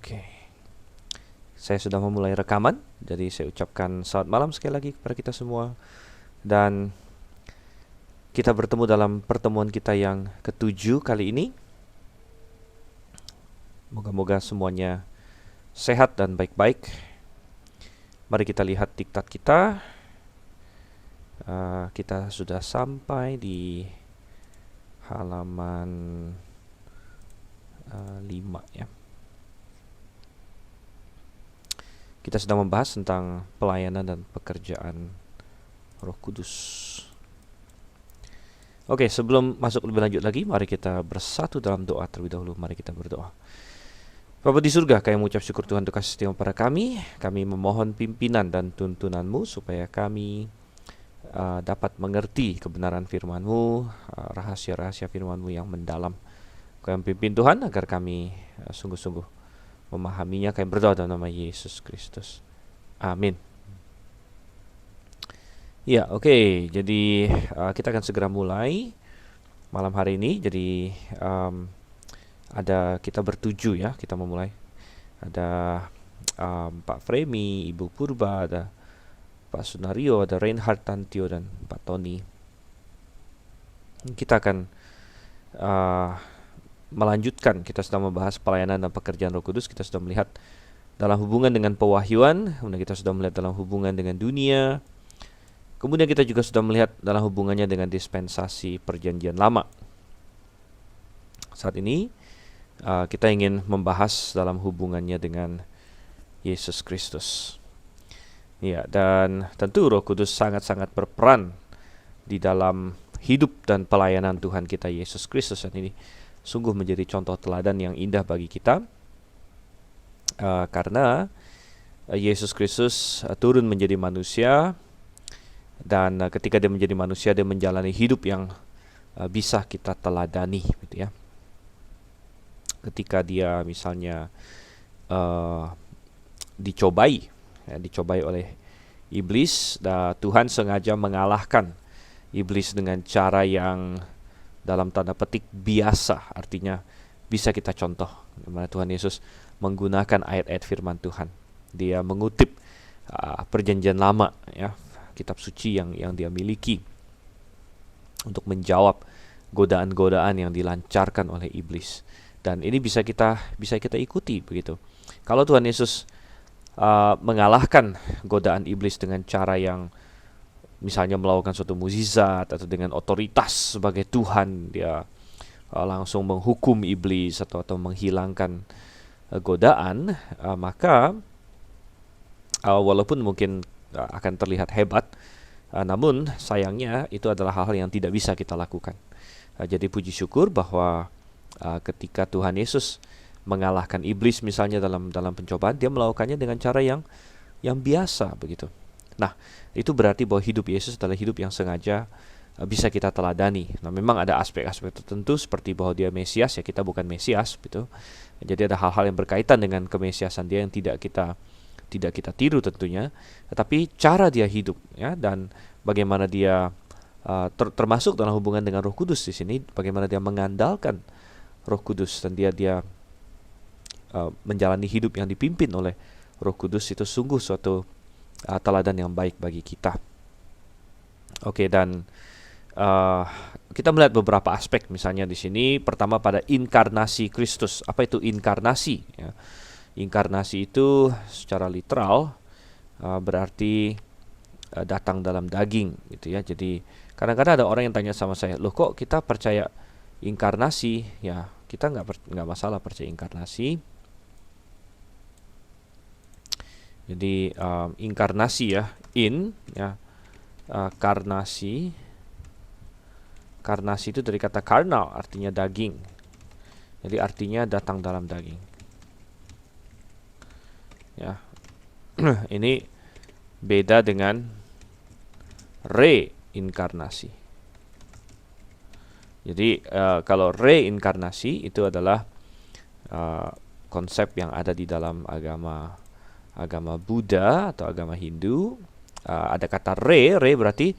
Oke, saya sudah memulai rekaman, jadi saya ucapkan selamat malam sekali lagi kepada kita semua. Dan kita bertemu dalam pertemuan kita yang ketujuh kali ini. Moga-moga semuanya sehat dan baik-baik. Mari kita lihat diktat kita. Kita sudah sampai di halaman 5 ya. Kita sedang membahas tentang pelayanan dan pekerjaan Roh Kudus. Oke, sebelum masuk lebih lanjut lagi, mari kita bersatu dalam doa terlebih dahulu. Mari kita berdoa. Bapa di surga, kami mengucap syukur Tuhan untuk kasih setia pada kami. Kami memohon pimpinan dan tuntunan-Mu supaya kami dapat mengerti kebenaran firman-Mu, rahasia-rahasia firman-Mu yang mendalam. Kami pimpin Tuhan agar kami sungguh-sungguh memahaminya. Kami berdoa dalam nama Yesus Kristus. Amin. Ya, oke. Jadi kita akan segera mulai malam hari ini. Jadi ada kita bertujuh ya. Kita memulai. Ada Pak Fremi, Ibu Purba, ada Pak Sunario, ada Reinhard Tantio dan Pak Tony. Kita akan melanjutkan. Kita sudah membahas pelayanan dan pekerjaan Roh Kudus. Kita sudah melihat dalam hubungan dengan pewahyuan, kemudian kita sudah melihat dalam hubungan dengan dunia, kemudian kita juga sudah melihat dalam hubungannya dengan dispensasi perjanjian lama. Saat ini kita ingin membahas dalam hubungannya dengan Yesus Kristus. Ya, dan tentu Roh Kudus sangat-sangat berperan di dalam hidup dan pelayanan Tuhan kita Yesus Kristus. Dan ini sungguh menjadi contoh teladan yang indah bagi kita, karena Yesus Kristus turun menjadi manusia, dan ketika dia menjadi manusia, dia menjalani hidup yang bisa kita teladani, gitu ya. Ketika dia misalnya dicobai oleh iblis, Tuhan sengaja mengalahkan iblis dengan cara yang dalam tanda petik biasa, artinya bisa kita contoh dimana Tuhan Yesus menggunakan ayat-ayat firman Tuhan. Dia mengutip perjanjian lama ya, kitab suci yang dia miliki untuk menjawab godaan-godaan yang dilancarkan oleh iblis. Dan ini bisa kita ikuti begitu. Kalau Tuhan Yesus mengalahkan godaan iblis dengan cara yang misalnya melakukan suatu mukjizat atau dengan otoritas sebagai Tuhan, dia langsung menghukum iblis atau menghilangkan godaan, maka walaupun mungkin akan terlihat hebat, namun sayangnya itu adalah hal-hal yang tidak bisa kita lakukan. Jadi puji syukur bahwa ketika Tuhan Yesus mengalahkan iblis misalnya dalam pencobaan, dia melakukannya dengan cara yang biasa begitu. Nah, itu berarti bahwa hidup Yesus adalah hidup yang sengaja bisa kita teladani. Nah, memang ada aspek-aspek tertentu seperti bahwa dia Mesias, ya kita bukan Mesias gitu. Jadi ada hal-hal yang berkaitan dengan kemesiasan dia yang tidak kita tiru tentunya. Tetapi cara dia hidup ya, dan bagaimana dia termasuk dalam hubungan dengan Roh Kudus di sini, bagaimana dia mengandalkan Roh Kudus dan dia menjalani hidup yang dipimpin oleh Roh Kudus, itu sungguh suatu teladan yang baik bagi kita. Oke, dan kita melihat beberapa aspek misalnya di sini. Pertama pada inkarnasi Kristus. Apa itu inkarnasi? Ya. Inkarnasi itu secara literal berarti datang dalam daging, gitu ya. Jadi kadang-kadang ada orang yang tanya sama saya, loh kok kita percaya inkarnasi? Ya, kita nggak masalah percaya inkarnasi. Jadi inkarnasi ya, karnasi. Karnasi itu dari kata karnal, artinya daging. Jadi artinya datang dalam daging. Ya, ini beda dengan reinkarnasi. Jadi kalau reinkarnasi itu adalah konsep yang ada di dalam agama Buddha atau agama Hindu. Ada kata re berarti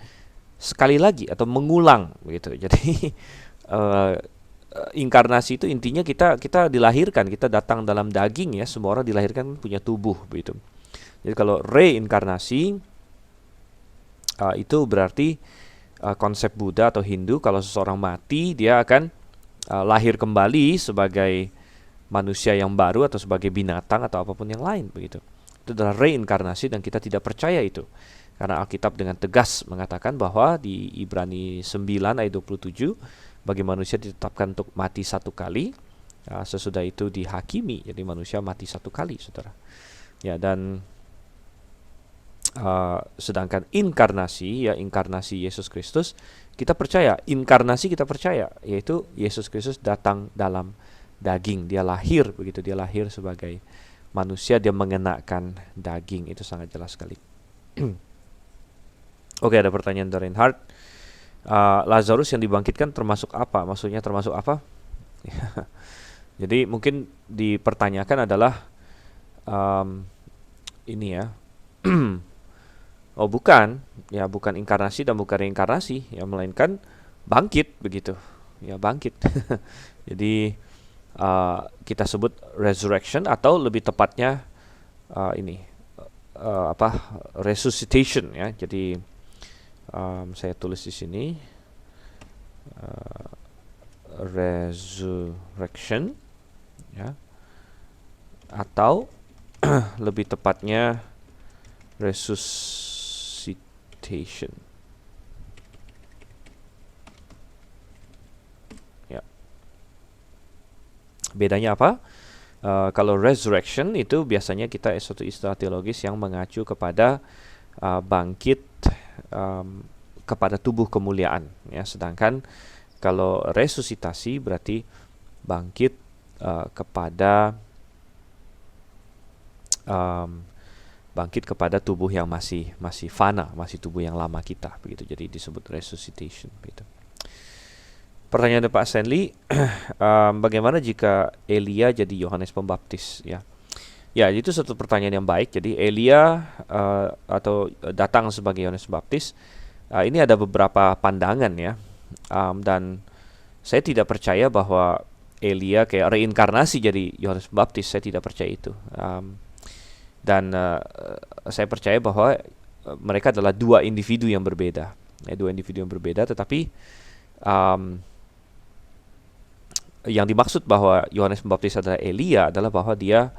sekali lagi atau mengulang begitu. Jadi inkarnasi itu intinya kita dilahirkan, kita datang dalam daging ya. Semua orang dilahirkan punya tubuh begitu. Jadi kalau reinkarnasi itu berarti konsep Buddha atau Hindu, kalau seseorang mati dia akan lahir kembali sebagai manusia yang baru atau sebagai binatang atau apapun yang lain begitu. Itu adalah reinkarnasi dan kita tidak percaya itu. Karena Alkitab dengan tegas mengatakan bahwa di Ibrani 9 ayat 27, bagi manusia ditetapkan untuk mati satu kali, sesudah itu dihakimi. Jadi manusia mati satu kali, saudara. Ya, dan sedangkan inkarnasi, ya inkarnasi Yesus Kristus, kita percaya. Inkarnasi kita percaya, yaitu Yesus Kristus datang dalam daging. Dia lahir begitu, dia lahir sebagai manusia, dia mengenakan daging. Itu sangat jelas sekali. Oke, ada pertanyaan dari Reinhard. Lazarus yang dibangkitkan termasuk apa? Maksudnya termasuk apa? Jadi mungkin dipertanyakan adalah ini ya. Oh bukan, ya bukan inkarnasi dan bukan reinkarnasi, ya melainkan bangkit begitu, ya bangkit. Jadi kita sebut resurrection atau lebih tepatnya resuscitation ya. Jadi saya tulis di sini resurrection ya, atau lebih tepatnya resuscitation ya. Bedanya apa? Kalau resurrection itu biasanya kita suatu istilah teologis yang mengacu kepada bangkit kepada tubuh kemuliaan ya. Sedangkan kalau resusitasi berarti bangkit kepada tubuh yang masih fana, masih tubuh yang lama kita begitu. Jadi disebut resuscitation begitu. Pertanyaan dari Pak Stanley, bagaimana jika Elia jadi Yohanes Pembaptis ya? Ya, itu satu pertanyaan yang baik. Jadi Elia atau datang sebagai Yohanes Pembaptis, ini ada beberapa pandangan ya. Dan saya tidak percaya bahwa Elia kayak reinkarnasi jadi Yohanes Pembaptis. Saya tidak percaya itu. Dan saya percaya bahwa mereka adalah dua individu yang berbeda. Tetapi yang dimaksud bahwa Yohanes Pembaptis adalah Elia adalah bahwa dia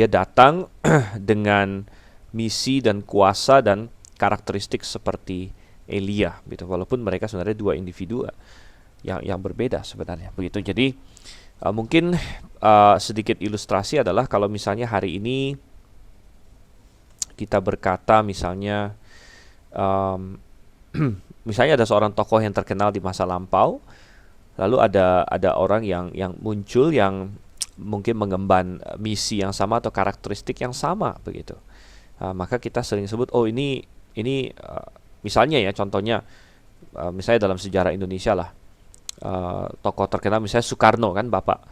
datang dengan misi dan kuasa dan karakteristik seperti Elia gitu. Walaupun mereka sebenarnya dua individu yang berbeda sebenarnya begitu. Jadi mungkin sedikit ilustrasi adalah kalau misalnya hari ini kita berkata misalnya misalnya ada seorang tokoh yang terkenal di masa lampau, lalu ada orang yang muncul yang mungkin mengemban misi yang sama atau karakteristik yang sama begitu. Maka kita sering sebut ini misalnya ya, contohnya misalnya dalam sejarah Indonesia lah, tokoh terkenal misalnya Soekarno kan, bapak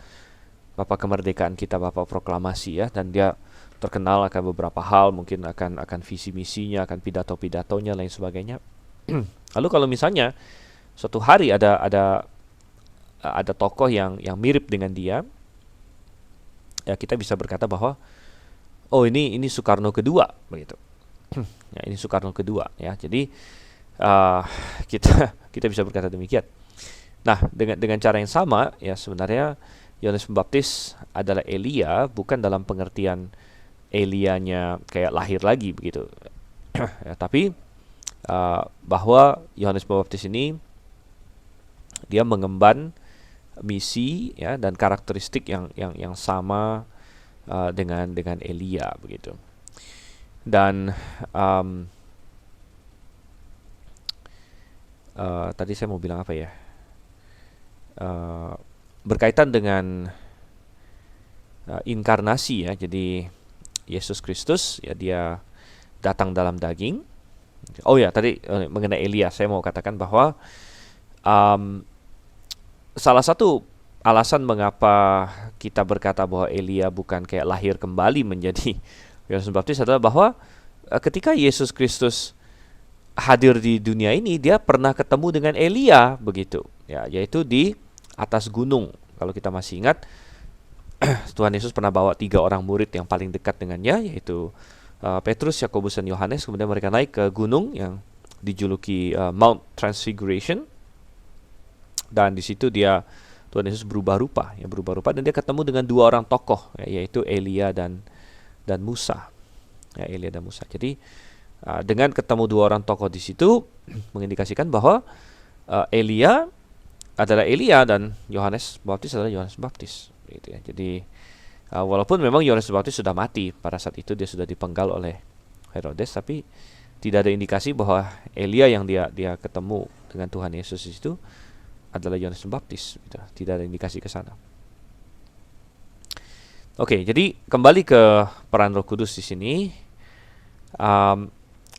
kemerdekaan kita, bapak proklamasi ya, dan dia terkenal akan beberapa hal, mungkin akan visi misinya, akan pidato-pidatonya lain sebagainya. Lalu kalau misalnya suatu hari ada tokoh yang mirip dengan dia, ya kita bisa berkata bahwa ini Soekarno kedua begitu. Ya, ini Soekarno kedua ya. Jadi kita bisa berkata demikian. Nah, dengan cara yang sama ya, sebenarnya Yohanes Pembaptis adalah Elia, bukan dalam pengertian Elianya kayak lahir lagi begitu. Ya, tapi bahwa Yohanes Pembaptis ini dia mengemban misi ya dan karakteristik yang sama dengan Elia begitu. Dan tadi saya mau bilang apa ya? Berkaitan dengan inkarnasi ya. Jadi Yesus Kristus ya, dia datang dalam daging. Oh ya, tadi mengenai Elia saya mau katakan bahwa salah satu alasan mengapa kita berkata bahwa Elia bukan kayak lahir kembali menjadi Yohanes Pembaptis adalah bahwa ketika Yesus Kristus hadir di dunia ini, dia pernah ketemu dengan Elia begitu ya, yaitu di atas gunung Kalau kita masih ingat, Tuhan Yesus pernah bawa 3 orang murid yang paling dekat dengannya, yaitu Petrus, Yakobus, dan Yohanes. Kemudian mereka naik ke gunung yang dijuluki Mount Transfiguration, dan di situ Tuhan Yesus berubah rupa, dan dia ketemu dengan 2 orang tokoh, yaitu Elia dan Musa. Elia dan Musa. Jadi dengan ketemu 2 orang tokoh di situ mengindikasikan bahwa Elia adalah Elia dan Yohanes Pembaptis adalah Yohanes Pembaptis. Gitu ya. Jadi walaupun memang Yohanes Pembaptis sudah mati pada saat itu, dia sudah dipenggal oleh Herodes, tapi tidak ada indikasi bahwa Elia yang dia ketemu dengan Tuhan Yesus itu adalah Yohanes Pembaptis. Gitu. Tidak ada indikasi ke sana. Oke, jadi kembali ke peran Roh Kudus di sini.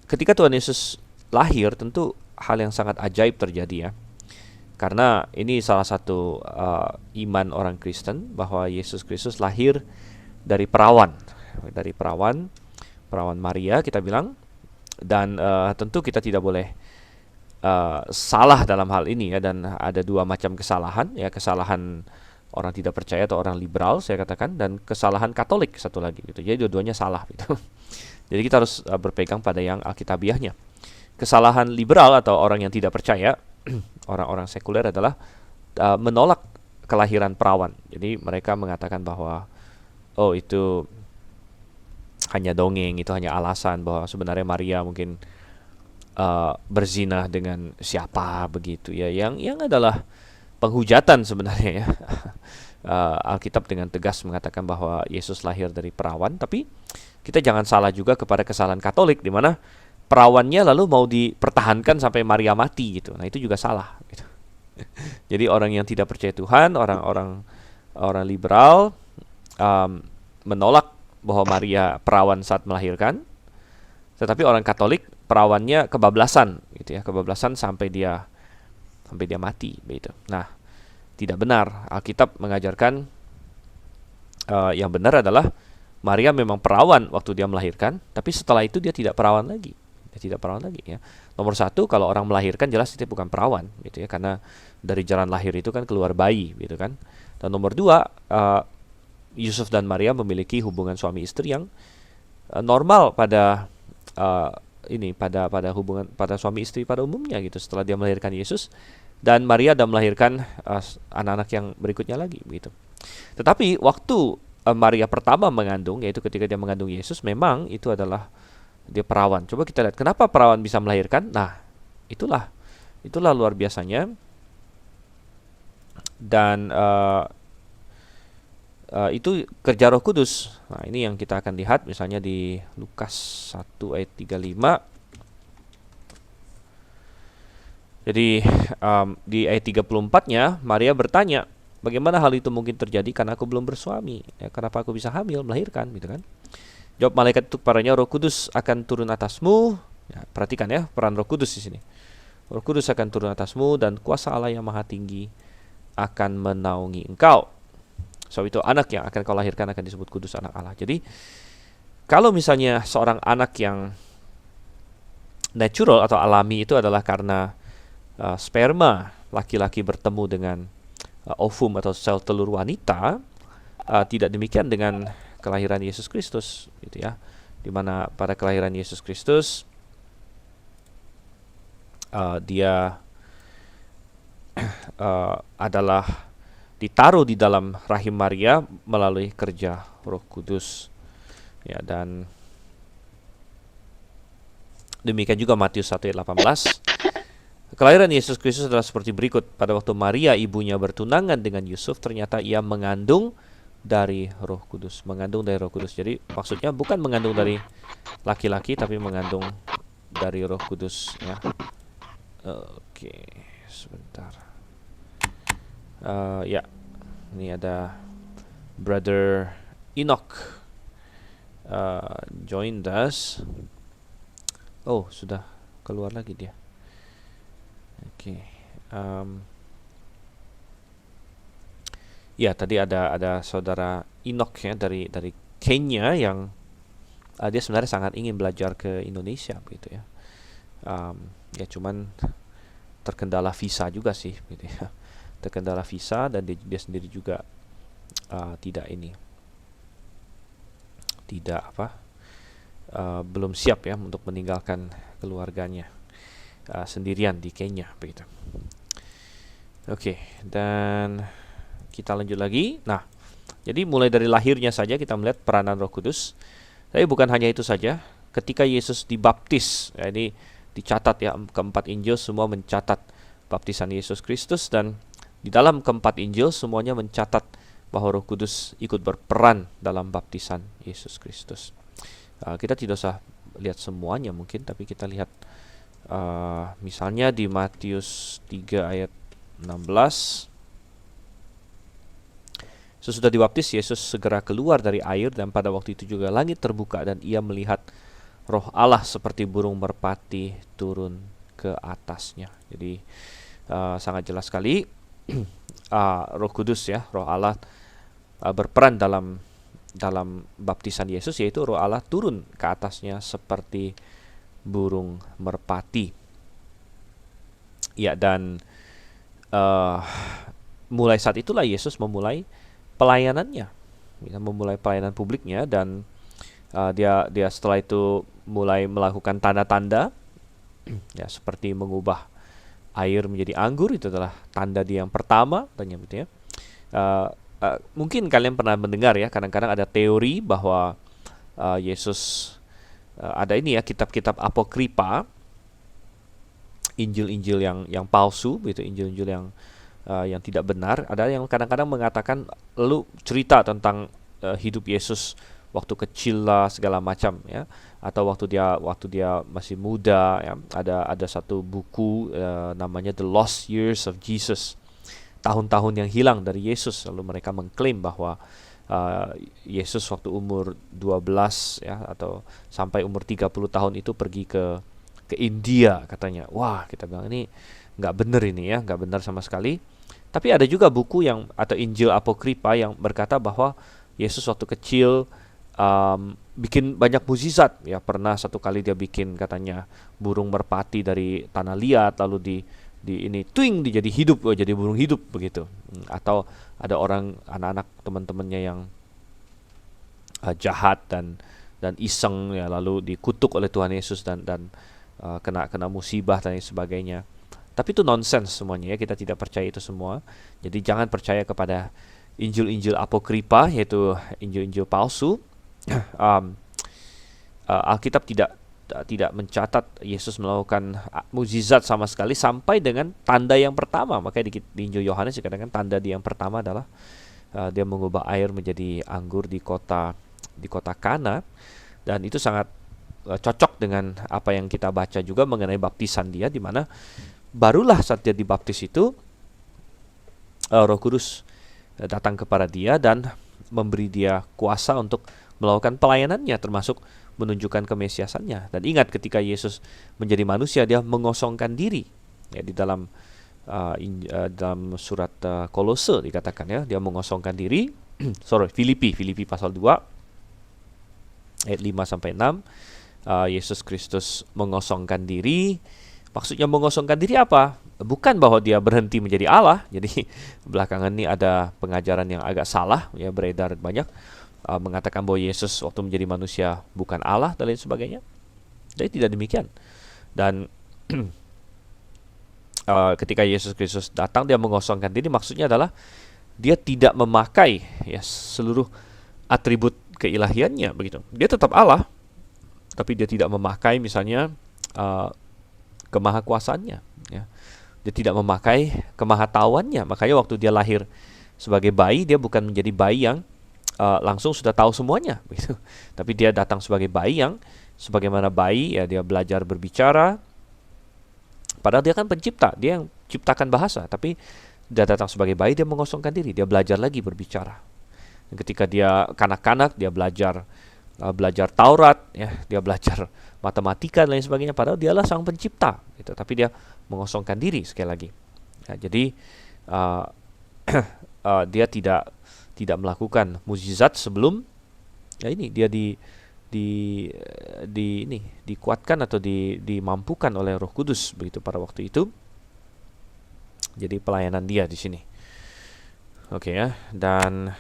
Ketika Tuhan Yesus lahir, tentu hal yang sangat ajaib terjadi ya. Karena ini salah satu iman orang Kristen bahwa Yesus Kristus lahir dari perawan Maria, kita bilang. Dan tentu kita tidak boleh salah dalam hal ini ya. Dan ada 2 macam kesalahan ya, kesalahan orang tidak percaya atau orang liberal saya katakan, dan kesalahan Katolik satu lagi gitu. Jadi dua-duanya salah gitu. Jadi kita harus berpegang pada yang alkitabiahnya. Kesalahan liberal atau orang yang tidak percaya, orang-orang sekuler adalah menolak kelahiran perawan. Jadi mereka mengatakan bahwa itu hanya dongeng, itu hanya alasan, bahwa sebenarnya Maria mungkin berzina dengan siapa begitu ya, yang adalah penghujatan sebenarnya ya. Alkitab dengan tegas mengatakan bahwa Yesus lahir dari perawan, tapi kita jangan salah juga kepada kesalahan Katolik di mana perawannya lalu mau dipertahankan sampai Maria mati gitu. Nah, itu juga salah gitu. Jadi orang yang tidak percaya Tuhan, orang liberal menolak bahwa Maria perawan saat melahirkan. Tetapi orang Katolik perawannya kebablasan gitu ya, kebablasan sampai dia mati begitu. Nah, tidak benar. Alkitab mengajarkan yang benar adalah Maria memang perawan waktu dia melahirkan, tapi setelah itu dia tidak perawan lagi. Ya. Nomor 1, kalau orang melahirkan jelas itu bukan perawan gitu ya, karena dari jalan lahir itu kan keluar bayi gitu kan. Dan nomor 2, Yusuf dan Maria memiliki hubungan suami istri yang normal pada hubungan pada suami istri pada umumnya gitu, setelah dia melahirkan Yesus, dan Maria dan melahirkan anak-anak yang berikutnya lagi begitu. Tetapi waktu Maria pertama mengandung, yaitu ketika dia mengandung Yesus, memang itu adalah dia perawan. Coba kita lihat kenapa perawan bisa melahirkan. Nah, itulah luar biasanya. Dan itu kerja Roh Kudus. Nah, ini yang kita akan lihat misalnya di Lukas 1 ayat 35. Jadi di ayat 34-nya Maria bertanya, bagaimana hal itu mungkin terjadi karena aku belum bersuami? Ya, kenapa aku bisa hamil, melahirkan gitu kan? Jawab malaikat itu kepadanya, Roh Kudus akan turun atasmu. Ya, perhatikan ya peran Roh Kudus di sini. Roh Kudus akan turun atasmu dan kuasa Allah yang Maha Tinggi akan menaungi engkau. Sebab itu anak yang akan kau lahirkan akan disebut kudus, anak Allah. Jadi kalau misalnya seorang anak yang natural atau alami itu adalah karena sperma laki-laki bertemu dengan ovum atau sel telur wanita, tidak demikian dengan kelahiran Yesus Kristus gitu ya. Di mana pada kelahiran Yesus Kristus dia adalah ditaruh di dalam rahim Maria melalui kerja Roh Kudus. Ya, dan demikian juga Matius 1 ayat 18. Kelahiran Yesus Kristus adalah seperti berikut. Pada waktu Maria ibunya bertunangan dengan Yusuf, ternyata ia mengandung dari Roh Kudus. Mengandung dari Roh Kudus. Jadi maksudnya bukan mengandung dari laki-laki, tapi mengandung dari Roh Kudus ya. Oke, sebentar. Ya, ini ada Brother Enoch joined us. Oh, sudah keluar lagi dia. Oke. Ya, tadi ada saudara Enoch ya dari Kenya yang dia sebenarnya sangat ingin belajar ke Indonesia begitu ya. Ya cuman terkendala visa juga sih gitu ya. terkendala visa, dan dia sendiri juga tidak belum siap ya untuk meninggalkan keluarganya sendirian di Kenya begitu. Oke, dan kita lanjut lagi. Nah, jadi mulai dari lahirnya saja kita melihat peranan Roh Kudus. Tapi bukan hanya itu saja. Ketika Yesus dibaptis, ya, ini dicatat ya, keempat Injil semua mencatat baptisan Yesus Kristus, dan di dalam keempat Injil semuanya mencatat bahwa Roh Kudus ikut berperan dalam baptisan Yesus Kristus. Kita tidak usah lihat semuanya mungkin, tapi kita lihat misalnya di Matius 3 ayat 16. Sesudah dibaptis, Yesus segera keluar dari air, dan pada waktu itu juga langit terbuka dan ia melihat Roh Allah seperti burung merpati turun ke atasnya. Jadi sangat jelas sekali Roh Kudus ya, Roh Allah berperan dalam baptisan Yesus, yaitu Roh Allah turun ke atasnya seperti burung merpati. Ya, dan mulai saat itulah Yesus memulai pelayanannya, memulai pelayanan publiknya, dan dia setelah itu mulai melakukan tanda-tanda ya, seperti mengubah air menjadi anggur. Itu adalah tanda dia yang pertama, gitu ya. Mungkin kalian pernah mendengar ya, kadang-kadang ada teori bahwa Yesus ada ini ya, kitab-kitab apokripa, Injil-Injil yang palsu, begitu, Injil-Injil yang tidak benar. Ada yang kadang-kadang mengatakan lalu cerita tentang hidup Yesus waktu kecil lah, segala macam ya, atau waktu dia masih muda ya. Ada satu buku namanya The Lost Years of Jesus, tahun-tahun yang hilang dari Yesus. Lalu mereka mengklaim bahwa Yesus waktu umur 12 ya, atau sampai umur 30 tahun itu pergi ke India katanya. Wah, kita bilang ini nggak benar, ini ya, nggak benar sama sekali. Tapi ada juga buku atau Injil apokripa yang berkata bahwa Yesus waktu kecil bikin banyak mukjizat ya. Pernah satu kali dia bikin katanya burung merpati dari tanah liat, lalu di ini twing jadi hidup, jadi burung hidup begitu. Atau ada orang, anak-anak teman-temannya yang jahat dan iseng ya, lalu dikutuk oleh Tuhan Yesus dan kena musibah dan sebagainya. Tapi itu nonsens semuanya ya, kita tidak percaya itu semua. Jadi jangan percaya kepada Injil-Injil apokripa, yaitu Injil-Injil palsu. Alkitab tidak mencatat Yesus melakukan mukjizat sama sekali sampai dengan tanda yang pertama. Makanya di Injil Yohanes dikatakan tanda yang pertama adalah dia mengubah air menjadi anggur di kota Kana, dan itu sangat cocok dengan apa yang kita baca juga mengenai baptisan dia, di mana barulah saat dia dibaptis itu Roh Kudus datang kepada dia dan memberi dia kuasa untuk melakukan pelayanannya, termasuk menunjukkan kemesiasannya. Dan ingat, ketika Yesus menjadi manusia, dia mengosongkan diri ya, di dalam surat Kolose dikatakan ya, dia mengosongkan diri. Filipi pasal 2 ayat 5 sampai 6. Yesus Kristus mengosongkan diri. Maksudnya mengosongkan diri apa? Bukan bahwa dia berhenti menjadi Allah. Jadi belakangan ini ada pengajaran yang agak salah ya, beredar banyak, mengatakan bahwa Yesus waktu menjadi manusia bukan Allah dan lain sebagainya. Jadi tidak demikian. Dan ketika Yesus Kristus datang, dia mengosongkan diri. Maksudnya adalah dia tidak memakai ya seluruh atribut keilahiannya begitu. Dia tetap Allah, tapi dia tidak memakai misalnya kemahakuasaannya ya. Dia tidak memakai kemahatauannya. Makanya waktu dia lahir sebagai bayi, dia bukan menjadi bayi yang langsung sudah tahu semuanya gitu. Tapi dia datang sebagai bayi yang sebagaimana bayi ya, dia belajar berbicara. Padahal dia kan pencipta, dia yang ciptakan bahasa, tapi dia datang sebagai bayi, dia mengosongkan diri, dia belajar lagi berbicara. Dan ketika dia kanak-kanak, dia belajar Taurat ya, dia belajar matematika dan lain sebagainya, padahal dialah sang pencipta gitu. Tapi dia mengosongkan diri sekali lagi ya, jadi dia tidak melakukan mukjizat sebelum ya ini dia dikuatkan atau dimampukan oleh Roh Kudus begitu pada waktu itu. Jadi pelayanan dia di sini. Oke ya, dan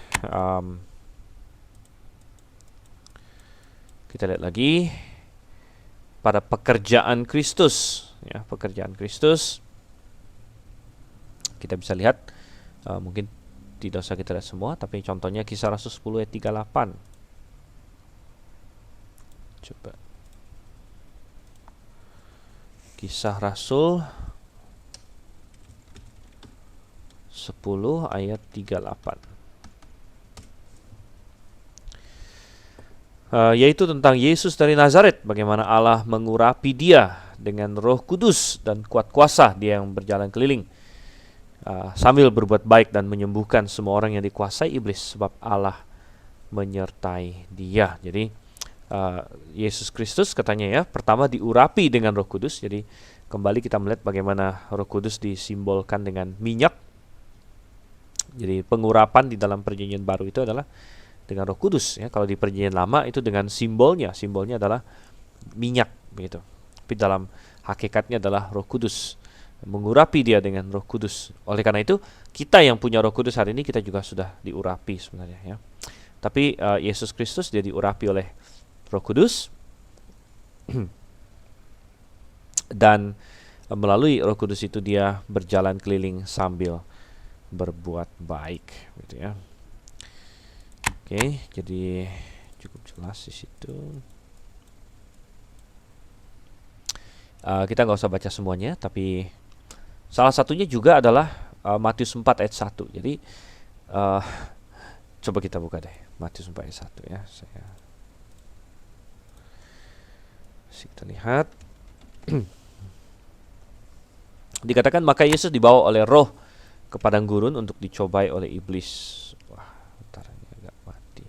kita lihat lagi pada pekerjaan Kristus, ya, pekerjaan Kristus. Kita bisa lihat, mungkin tidak usah kita lihat semua, tapi contohnya Kisah Rasul 10 ayat 38. Coba. Kisah Rasul 10 ayat 38. Yaitu tentang Yesus dari Nazaret, bagaimana Allah mengurapi dia dengan Roh Kudus dan kuat kuasa, dia yang berjalan keliling sambil berbuat baik dan menyembuhkan semua orang yang dikuasai iblis, sebab Allah menyertai dia. Jadi Yesus Kristus katanya ya, pertama diurapi dengan Roh Kudus. Jadi kembali kita melihat bagaimana Roh Kudus disimbolkan dengan minyak. Jadi pengurapan di dalam perjanjian baru itu adalah dengan Roh Kudus, ya. Kalau di perjanjian lama itu dengan simbolnya adalah minyak begitu. Tapi dalam hakikatnya adalah Roh Kudus, mengurapi dia dengan Roh Kudus. Oleh karena itu, kita yang punya Roh Kudus hari ini kita juga sudah diurapi sebenarnya, ya. Tapi Yesus Kristus dia diurapi oleh Roh Kudus dan melalui Roh Kudus itu dia berjalan keliling sambil berbuat baik, gitu ya. Oke, jadi cukup jelas di situ. Kita nggak usah baca semuanya, tapi salah satunya juga adalah Matius 4 ayat 1. Jadi coba kita buka deh Matius 4 ayat 1 ya. Kita lihat. Dikatakan maka Yesus dibawa oleh Roh ke padang gurun untuk dicobai oleh iblis. Wah, bentar ini agak mati.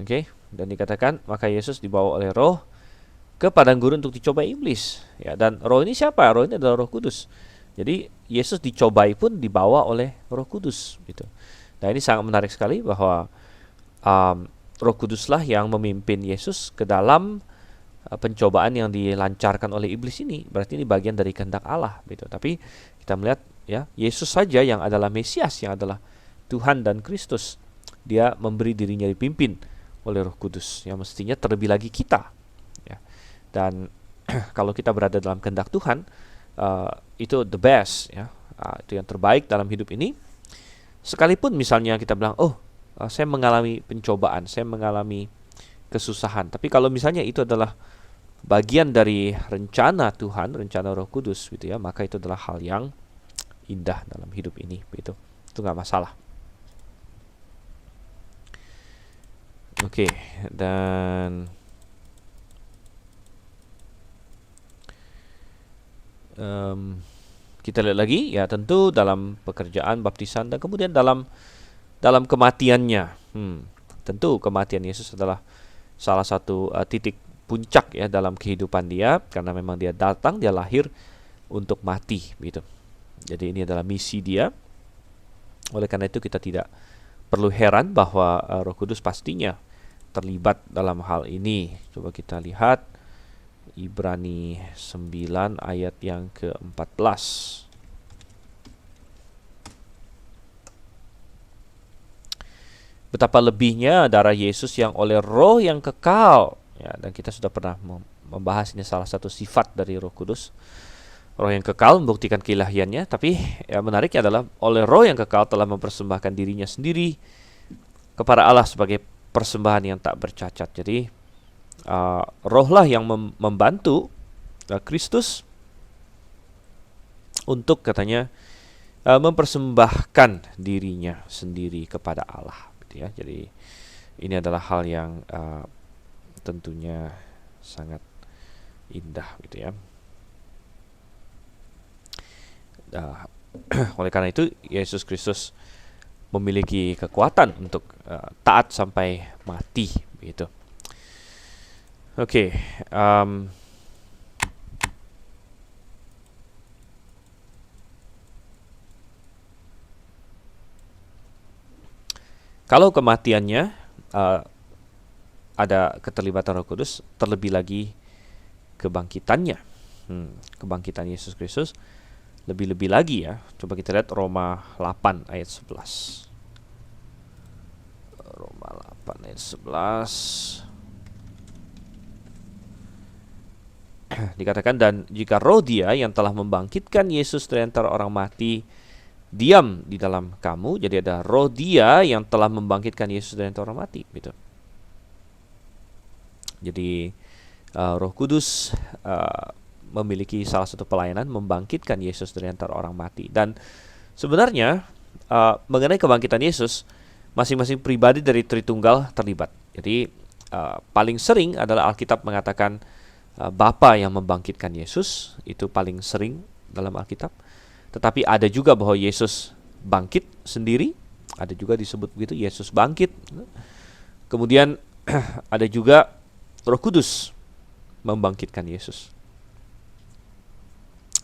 Oke, dan dikatakan maka Yesus dibawa oleh Roh ke padang gurun untuk dicobai iblis. Ya, dan Roh ini siapa? Roh ini adalah Roh Kudus. Jadi Yesus dicobai pun dibawa oleh Roh Kudus, gitu. Nah, ini sangat menarik sekali bahwa Roh Kuduslah yang memimpin Yesus ke dalam pencobaan yang dilancarkan oleh iblis ini. Berarti ini bagian dari kehendak Allah, gitu. Tapi kita melihat ya, Yesus saja yang adalah Mesias, yang adalah Tuhan dan Kristus, dia memberi dirinya dipimpin oleh Roh Kudus. Yang mestinya terlebih lagi kita, ya. Dan kalau kita berada dalam kehendak Tuhan, itu the best, ya. Itu yang terbaik dalam hidup ini. Sekalipun misalnya kita bilang, saya mengalami pencobaan, saya mengalami kesusahan, tapi kalau misalnya itu adalah bagian dari rencana Tuhan, rencana Roh Kudus, gitu ya, maka itu adalah hal yang indah dalam hidup ini, gitu. Itu nggak masalah. Oke, dan kita lihat lagi, ya, tentu dalam pekerjaan baptisan dan kemudian dalam kematiannya. Tentu kematian Yesus adalah salah satu titik puncak ya dalam kehidupan dia, karena memang dia datang, dia lahir untuk mati, gitu. Jadi ini adalah misi dia. Oleh karena itu kita tidak perlu heran bahwa Roh Kudus pastinya terlibat dalam hal ini. Coba kita lihat Ibrani 9 ayat yang ke-14. Betapa lebihnya darah Yesus yang oleh Roh yang kekal, ya, dan kita sudah pernah membahas ini, salah satu sifat dari Roh Kudus. Roh yang kekal membuktikan keilahiannya, tapi yang menariknya adalah oleh Roh yang kekal telah mempersembahkan dirinya sendiri kepada Allah sebagai persembahan yang tak bercacat. Jadi Rohlah yang membantu Kristus untuk, katanya, mempersembahkan dirinya sendiri kepada Allah, gitu ya. Jadi ini adalah hal yang tentunya sangat indah, gitu ya. Oleh karena itu Yesus Kristus memiliki kekuatan untuk taat sampai mati, begitu. Oke, kalau kematiannya ada keterlibatan Roh Kudus, terlebih lagi kebangkitannya, kebangkitan Yesus Kristus. Lebih-lebih lagi ya, coba kita lihat Roma 8 ayat 11. Roma 8 ayat 11. Dikatakan, dan jika roh Dia yang telah membangkitkan Yesus dari antara orang mati diam di dalam kamu, jadi ada roh Dia yang telah membangkitkan Yesus dari antara orang mati, gitu. Jadi Roh Kudus memiliki salah satu pelayanan membangkitkan Yesus dari antara orang mati. Dan sebenarnya mengenai kebangkitan Yesus, masing-masing pribadi dari Tritunggal terlibat. Jadi paling sering adalah Alkitab mengatakan Bapa yang membangkitkan Yesus, itu paling sering dalam Alkitab. Tetapi ada juga bahwa Yesus bangkit sendiri, ada juga disebut begitu, Yesus bangkit. Kemudian ada juga Roh Kudus membangkitkan Yesus.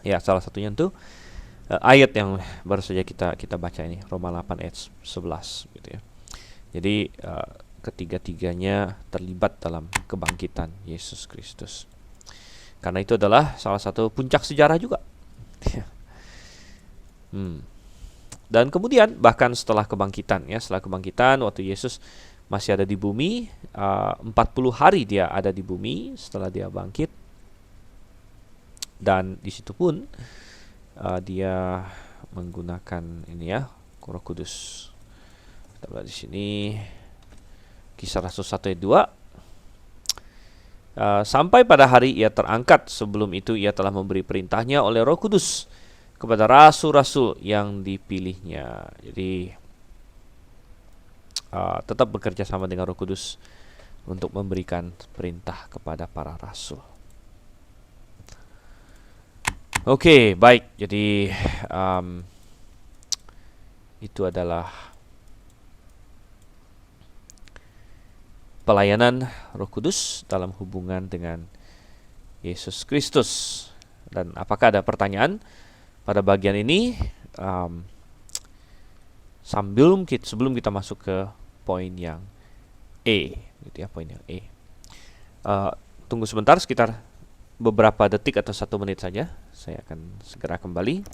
Ya, salah satunya itu ayat yang baru saja kita baca ini, Roma 8 ayat 11 gitu ya. Jadi ketiga-tiganya terlibat dalam kebangkitan Yesus Kristus. Karena itu adalah salah satu puncak sejarah juga. Dan kemudian bahkan setelah kebangkitan ya, setelah kebangkitan waktu Yesus masih ada di bumi, 40 hari dia ada di bumi setelah dia bangkit. Dan di situ pun dia menggunakan ini ya, Roh Kudus. Kita lihat di sini Kisah Rasul 1 ayat 2. Sampai pada hari ia terangkat, sebelum itu ia telah memberi perintahnya oleh Roh Kudus kepada rasul-rasul yang dipilihnya. Jadi tetap bekerja sama dengan Roh Kudus untuk memberikan perintah kepada para rasul. Oke, baik. Jadi itu adalah pelayanan Roh Kudus dalam hubungan dengan Yesus Kristus. Dan apakah ada pertanyaan pada bagian ini? Sebelum kita masuk ke poin yang E, gitu ya, poin yang E. Tunggu sebentar, sekitar beberapa detik atau 1 menit saja. Saya akan segera kembali.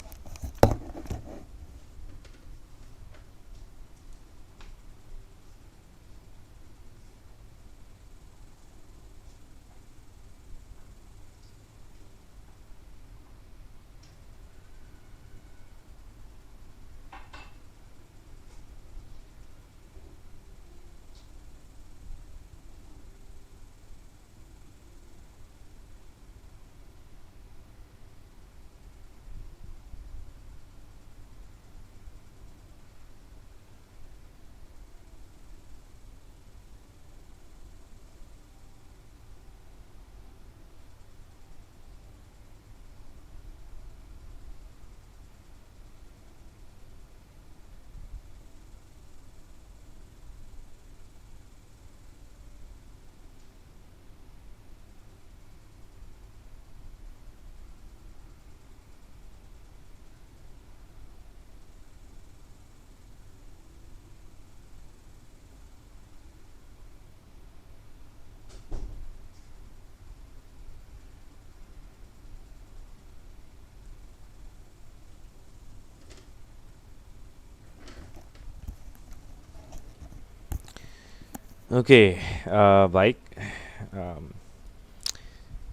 Oke, baik.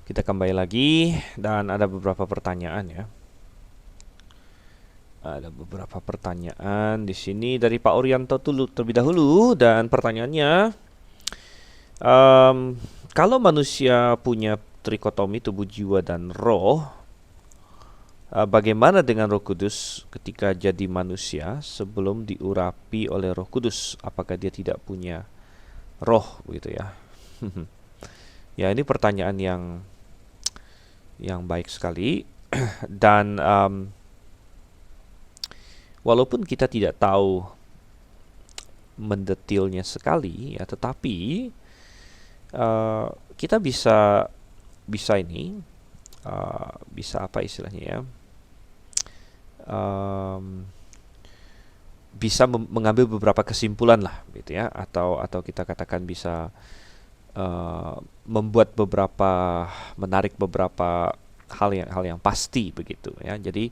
Kita kembali lagi dan ada beberapa pertanyaan ya. Ada beberapa pertanyaan di sini dari Pak Orianto terlebih dahulu, dan pertanyaannya, kalau manusia punya trikotomi tubuh, jiwa dan roh, bagaimana dengan Roh Kudus ketika jadi manusia sebelum diurapi oleh Roh Kudus? Apakah dia tidak punya roh, gitu ya? Ya, ini pertanyaan yang baik sekali. Dan walaupun kita tidak tahu mendetilnya sekali ya, tetapi kita bisa ini bisa apa istilahnya ya, bisa mengambil beberapa kesimpulan lah, gitu ya, atau kita katakan bisa menarik beberapa hal yang pasti begitu ya. Jadi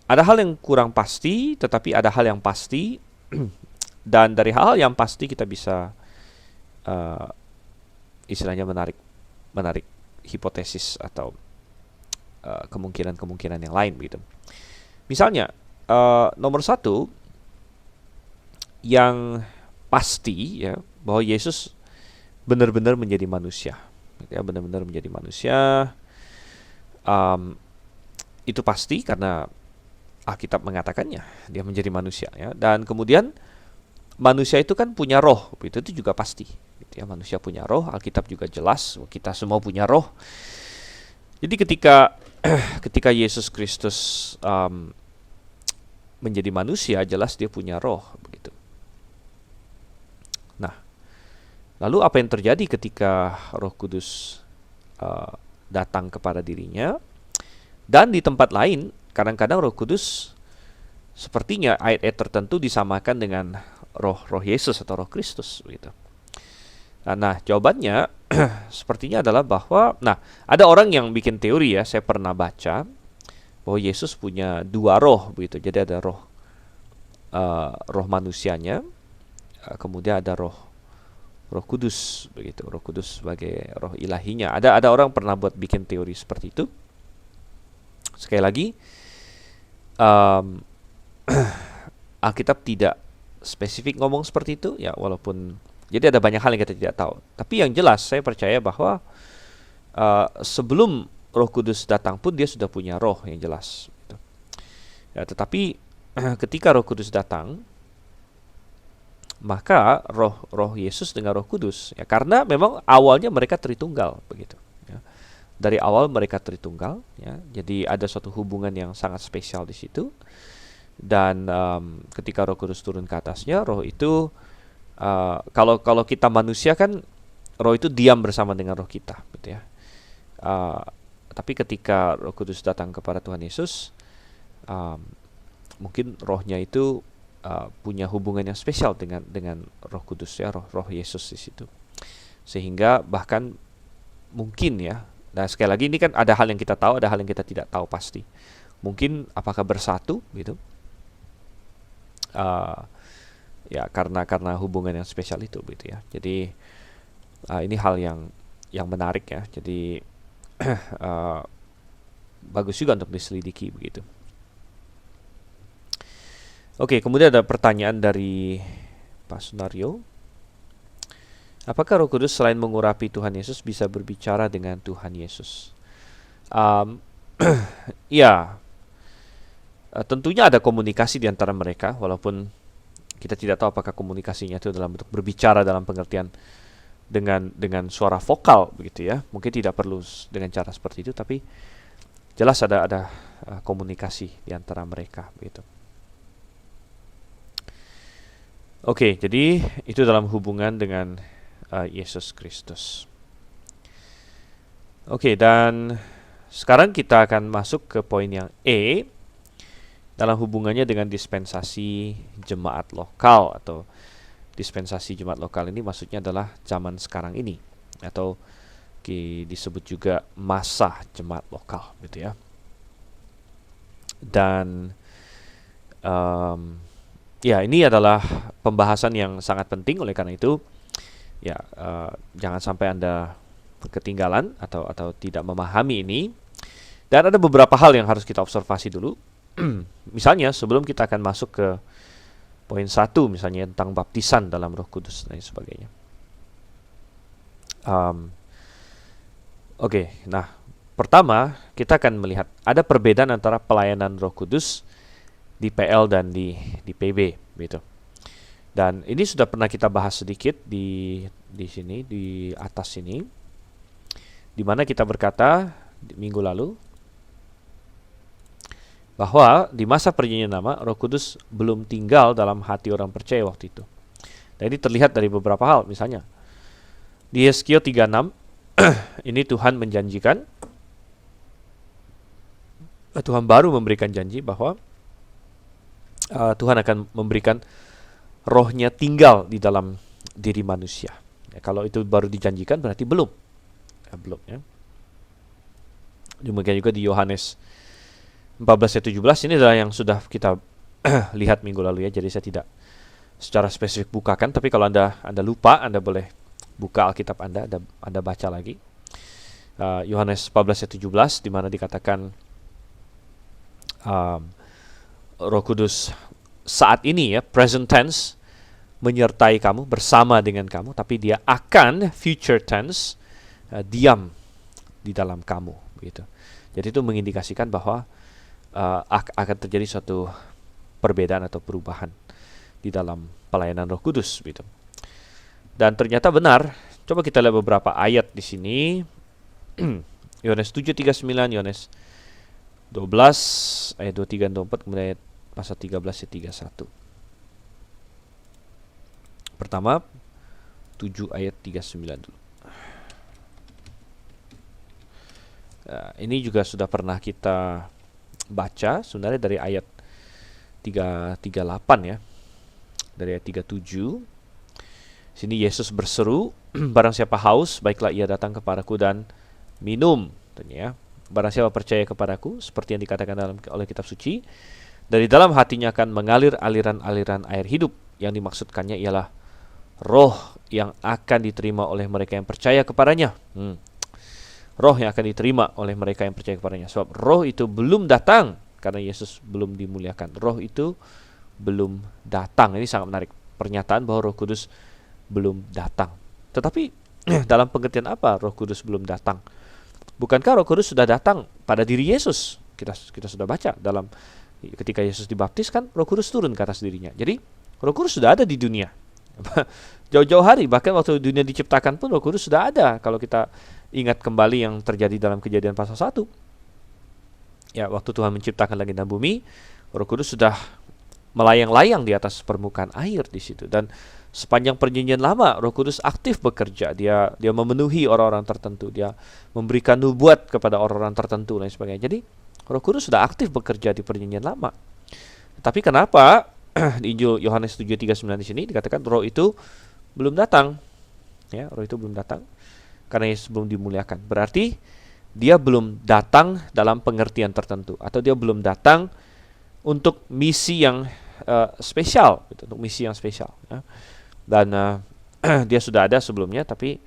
ada hal yang kurang pasti, tetapi ada hal yang pasti, dan dari hal yang pasti kita bisa uh, istilahnya menarik hipotesis atau kemungkinan-kemungkinan yang lain begitu. Misalnya nomor satu yang pasti ya, bahwa Yesus benar-benar menjadi manusia, gitu ya, benar-benar menjadi manusia. Itu pasti karena Alkitab mengatakannya dia menjadi manusia ya. Dan kemudian manusia itu kan punya roh, itu juga pasti. Gitu ya, manusia punya roh, Alkitab juga jelas, kita semua punya roh. Jadi ketika Yesus Kristus menjadi manusia, jelas dia punya roh begitu. Nah, lalu apa yang terjadi ketika Roh Kudus datang kepada dirinya? Dan di tempat lain, kadang-kadang Roh Kudus sepertinya ayat-ayat tertentu disamakan dengan roh Yesus atau Roh Kristus gitu. Nah, jawabannya sepertinya adalah bahwa, ada orang yang bikin teori ya, saya pernah baca bahwa Yesus punya dua roh begitu. Jadi ada roh manusianya, kemudian ada roh Kudus begitu. Roh Kudus sebagai roh ilahinya. Ada orang pernah buat bikin teori seperti itu. Sekali lagi, Alkitab tidak spesifik ngomong seperti itu ya, walaupun jadi ada banyak hal yang kita tidak tahu. Tapi yang jelas saya percaya bahwa sebelum Roh Kudus datang pun dia sudah punya roh yang jelas gitu. Ya, tetapi ketika Roh Kudus datang, maka roh Yesus dengan Roh Kudus ya, karena memang awalnya mereka Tritunggal begitu ya. Dari awal mereka Tritunggal ya. Jadi ada suatu hubungan yang sangat spesial di situ. Dan ketika Roh Kudus turun ke atasnya, roh itu kalau kita manusia kan roh itu diam bersama dengan roh kita gitu ya. Tapi ketika Roh Kudus datang kepada Tuhan Yesus, mungkin rohnya itu punya hubungan yang spesial dengan Roh Kudus ya, roh Yesus di situ. Sehingga bahkan mungkin ya, nah sekali lagi ini kan ada hal yang kita tahu, ada hal yang kita tidak tahu pasti. Mungkin apakah bersatu gitu? Ya karena hubungan yang spesial itu gitu ya. Jadi ini hal yang menarik ya. Jadi bagus juga untuk diselidiki begitu. Oke, kemudian ada pertanyaan dari Pak Sunario. Apakah Roh Kudus selain mengurapi Tuhan Yesus bisa berbicara dengan Tuhan Yesus? Ya, tentunya ada komunikasi di antara mereka, walaupun kita tidak tahu apakah komunikasinya itu dalam bentuk berbicara dalam pengertian dengan suara vokal begitu ya. Mungkin tidak perlu dengan cara seperti itu, tapi jelas ada komunikasi di antara mereka begitu. Oke, jadi itu dalam hubungan dengan Yesus Kristus. Oke, dan sekarang kita akan masuk ke poin yang E, dalam hubungannya dengan dispensasi jemaat lokal. Atau dispensasi jemaat lokal ini maksudnya adalah zaman sekarang ini, atau disebut juga masa jemaat lokal gitu ya. Dan ya ini adalah pembahasan yang sangat penting. Oleh karena itu ya, jangan sampai Anda ketinggalan atau tidak memahami ini. Dan ada beberapa hal yang harus kita observasi dulu. Misalnya sebelum kita akan masuk ke poin 1 misalnya tentang baptisan dalam Roh Kudus dan sebagainya. Oke, nah pertama kita akan melihat ada perbedaan antara pelayanan Roh Kudus di PL dan di PB gitu. Dan ini sudah pernah kita bahas sedikit di sini di atas sini, di mana kita berkata minggu lalu bahwa di masa perjanjian lama Roh Kudus belum tinggal dalam hati orang percaya waktu itu. Dan ini terlihat dari beberapa hal. Misalnya di Yeskiel 36 ini Tuhan menjanjikan, Tuhan baru memberikan janji bahwa Tuhan akan memberikan rohnya tinggal di dalam diri manusia. Ya, kalau itu baru dijanjikan berarti belum ya. Demikian juga di Yohanes 14 ayat 17, ini adalah yang sudah kita lihat minggu lalu ya, jadi saya tidak secara spesifik bukakan, tapi kalau Anda lupa, Anda boleh buka Alkitab Anda baca lagi. Yohanes 14 ayat 17, di mana dikatakan Roh Kudus saat ini ya, present tense, menyertai kamu, bersama dengan kamu, tapi dia akan future tense, diam di dalam kamu, begitu. Jadi itu mengindikasikan bahwa akan terjadi suatu perbedaan atau perubahan di dalam pelayanan Roh Kudus, gitu. Dan ternyata benar. Coba kita lihat beberapa ayat di sini. Yohanes 7:39, Yohanes 12 ayat 23 dan 24, kemudian ayat pasal 13 ayat 31. Pertama 7 ayat 39 dulu. Ini juga sudah pernah kita baca sebenarnya dari ayat 38 ya. Dari ayat 37. Sini Yesus berseru, barang siapa haus, baiklah ia datang kepadaku dan minum. Ya. Barang siapa percaya kepadaku, seperti yang dikatakan oleh kitab suci, dari dalam hatinya akan mengalir aliran-aliran air hidup. Yang dimaksudkannya ialah roh yang akan diterima oleh mereka yang percaya kepadanya. Roh yang akan diterima oleh mereka yang percaya kepadanya. Sebab roh itu belum datang, karena Yesus belum dimuliakan. Roh itu belum datang. Ini sangat menarik. Pernyataan bahwa Roh Kudus belum datang. Tetapi dalam pengertian apa Roh Kudus belum datang? Bukankah Roh Kudus sudah datang pada diri Yesus? Kita sudah baca dalam ketika Yesus dibaptis kan Roh Kudus turun ke atas dirinya. Jadi Roh Kudus sudah ada di dunia. Jauh-jauh hari, bahkan waktu dunia diciptakan pun Roh Kudus sudah ada. Kalau kita ingat kembali yang terjadi dalam Kejadian pasal 1. Ya, waktu Tuhan menciptakan langit dan bumi, Roh Kudus sudah melayang-layang di atas permukaan air di situ. Dan sepanjang perjanjian lama Roh Kudus aktif bekerja. Dia memenuhi orang-orang tertentu, dia memberikan nubuat kepada orang-orang tertentu dan sebagainya. Jadi Roh Kudus sudah aktif bekerja di perjanjian lama. Tapi kenapa di Injil Yohanes 7:39 di sini dikatakan roh itu belum datang? Ya, roh itu belum datang karena Yesus belum dimuliakan. Berarti dia belum datang dalam pengertian tertentu, atau dia belum datang untuk misi yang spesial, untuk misi yang spesial. Ya. Dan dia sudah ada sebelumnya, tapi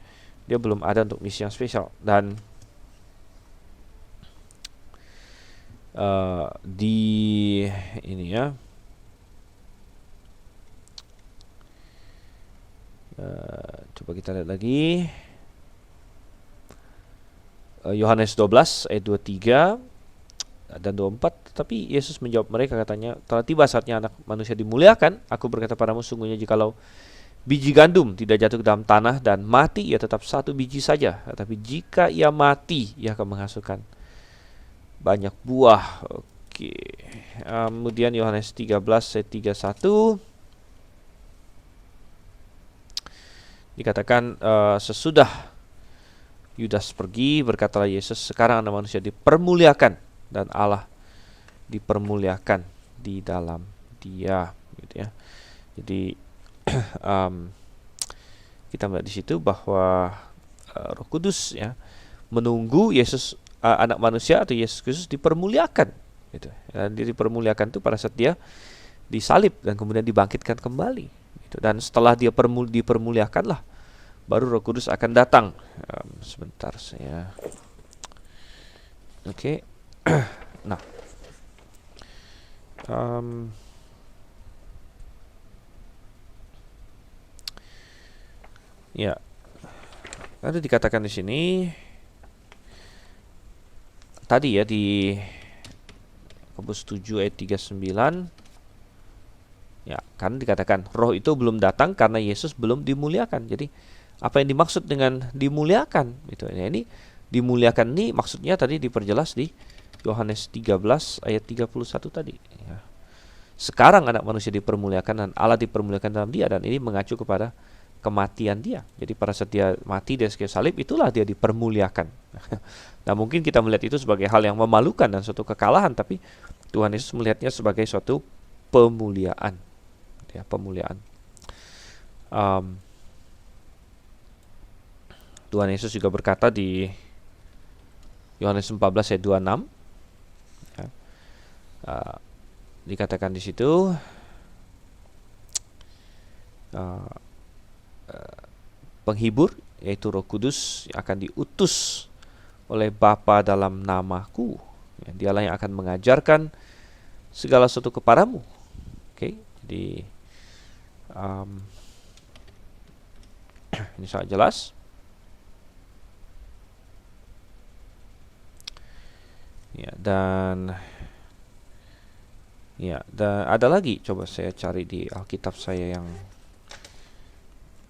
dia belum ada untuk misi yang spesial. Dan di ini ya, coba kita lihat lagi Yohanes 12 ayat 23 dan 24. Tapi Yesus menjawab mereka, katanya, telah tiba saatnya anak manusia dimuliakan. Aku berkata padamu, sungguhnya jikalau biji gandum tidak jatuh ke dalam tanah dan mati, ia tetap satu biji saja. Tetapi jika ia mati, ia akan menghasilkan banyak buah. Oke. Kemudian Yohanes 13 ayat 31 dikatakan, sesudah Yudas pergi, berkatalah Yesus, sekarang anak manusia dipermuliakan dan Allah dipermuliakan di dalam dia, gitu ya. Jadi kita melihat di situ bahwa Roh Kudus ya menunggu Yesus, anak manusia atau Yesus Kristus dipermuliakan, gitu. Dan dia dipermuliakan itu pada saat dia disalib dan kemudian dibangkitkan kembali, gitu. Dan setelah dia dipermuliakanlah baru Roh Kudus akan datang. Sebentar saya. Oke. Nah, ya, ada dikatakan di sini tadi ya di Yakobus 7 ayat 39. Ya, kan dikatakan roh itu belum datang karena Yesus belum dimuliakan. Jadi apa yang dimaksud dengan dimuliakan itu ya, ini dimuliakan ini maksudnya tadi diperjelas di Yohanes 13 ayat 31 tadi ya. Sekarang anak manusia dipermuliakan dan Allah dipermuliakan dalam dia, dan ini mengacu kepada kematian dia. Jadi pada saat dia mati di kayu salib, itulah dia dipermuliakan. Nah, mungkin kita melihat itu sebagai hal yang memalukan dan suatu kekalahan, tapi Tuhan Yesus melihatnya sebagai suatu pemuliaan ya, pemuliaan. Tuhan Yesus juga berkata di Yohanes 14 ayat 26. Ya. Dikatakan di situ penghibur yaitu Roh Kudus yang akan diutus oleh Bapa dalam namaku. Ya, dialah yang akan mengajarkan segala sesuatu kepadamu. Oke, jadi ini sangat jelas. Ya, dan ada lagi, coba saya cari di Alkitab saya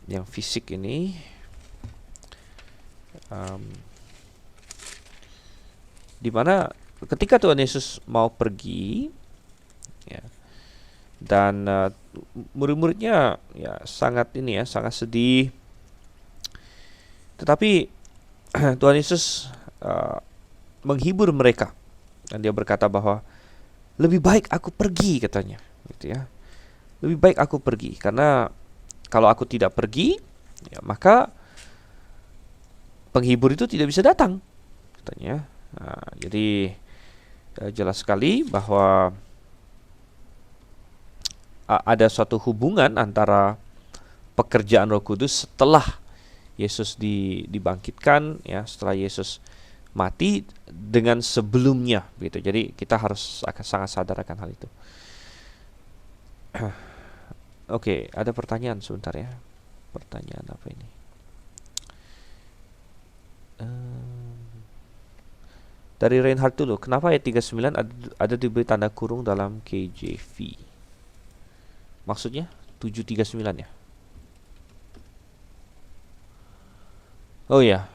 yang fisik ini. Di mana ketika Tuhan Yesus mau pergi, ya, dan murid-muridnya ya sangat sedih. Tetapi Tuhan Yesus menghibur mereka, dan dia berkata bahwa lebih baik aku pergi, katanya, gitu ya. Lebih baik aku pergi, karena kalau aku tidak pergi, ya, maka penghibur itu tidak bisa datang, katanya. Nah, jadi jelas sekali bahwa ada suatu hubungan antara pekerjaan Roh Kudus setelah Yesus dibangkitkan, ya, setelah Yesus mati dengan sebelumnya, gitu. Jadi kita harus sangat sadar akan hal itu. Oke, ada pertanyaan sebentar ya. Pertanyaan apa ini? Dari Reinhardt dulu, kenapa ayat 39 ada diberi tanda kurung dalam KJV? Maksudnya 739 ya? Oh ya,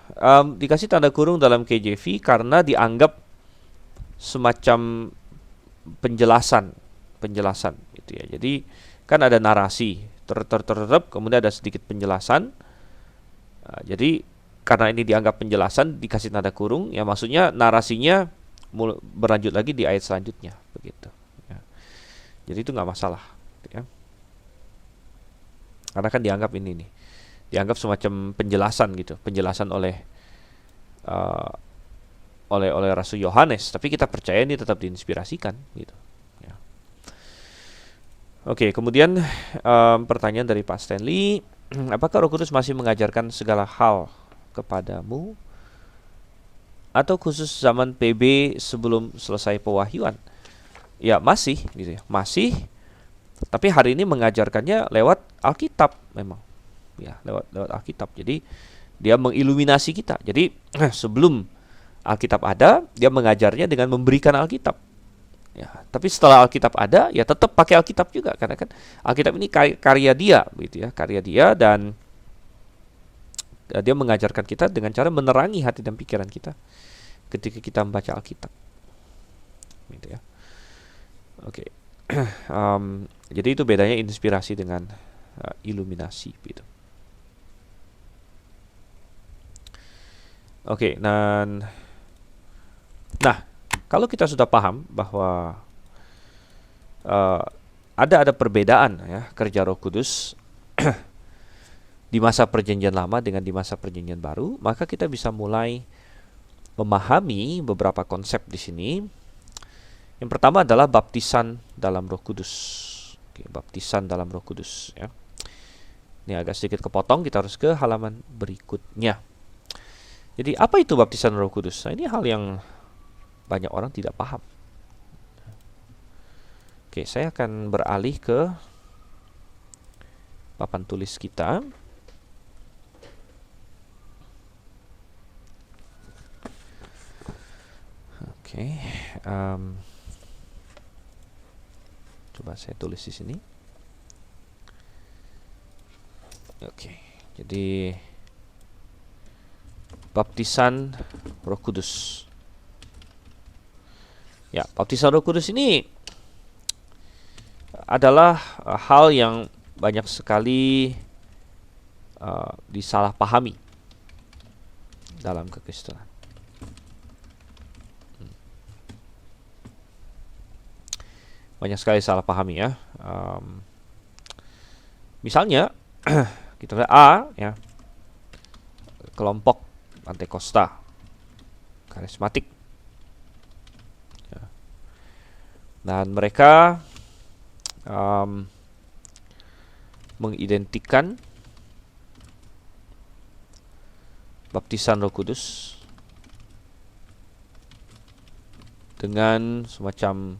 dikasih tanda kurung dalam KJV karena dianggap semacam penjelasan gitu ya. Jadi kan ada narasi, kemudian ada sedikit penjelasan. Jadi karena ini dianggap penjelasan, dikasih tanda kurung, ya maksudnya narasinya berlanjut lagi di ayat selanjutnya, begitu. Ya. Jadi itu nggak masalah, ya. Karena kan dianggap ini nih, dianggap semacam penjelasan gitu, penjelasan oleh Rasul Yohanes, tapi kita percaya ini tetap diinspirasikan, gitu. Ya. Oke, kemudian pertanyaan dari Pak Stanley, apakah Roh Kudus masih mengajarkan segala hal kepadamu atau khusus zaman PB sebelum selesai pewahyuan? Ya masih, gitu ya, masih. Tapi hari ini mengajarkannya lewat Alkitab memang, ya, lewat Alkitab. Jadi dia mengiluminasi kita. Jadi sebelum Alkitab ada, dia mengajarnya dengan memberikan Alkitab. Ya, tapi setelah Alkitab ada, ya tetap pakai Alkitab juga, karena kan Alkitab ini karya dia, gitu ya, karya dia, dan dia mengajarkan kita dengan cara menerangi hati dan pikiran kita ketika kita membaca Alkitab, gitu ya. Oke. Jadi itu bedanya inspirasi dengan iluminasi, gitu. Oke, nah kalau kita sudah paham bahwa ada perbedaan, ya, kerja Roh Kudus di masa perjanjian lama dengan di masa perjanjian baru, maka kita bisa mulai memahami beberapa konsep di sini. Yang pertama adalah baptisan dalam Roh Kudus. Oke, baptisan dalam Roh Kudus, ya. Ini agak sedikit kepotong, kita harus ke halaman berikutnya. Jadi apa itu baptisan Roh Kudus? Nah, ini hal yang banyak orang tidak paham. Oke, saya akan beralih ke papan tulis kita. Oke, coba saya tulis di sini. Oke, jadi baptisan Roh Kudus. Ya, baptisan Roh Kudus ini adalah hal yang banyak sekali disalahpahami dalam kekristenan. Banyak sekali salah pahami, ya. Misalnya kita lihat A, ya, kelompok Pantekosta. karismatik. Ya. Dan mereka mengidentikan baptisan Roh Kudus dengan semacam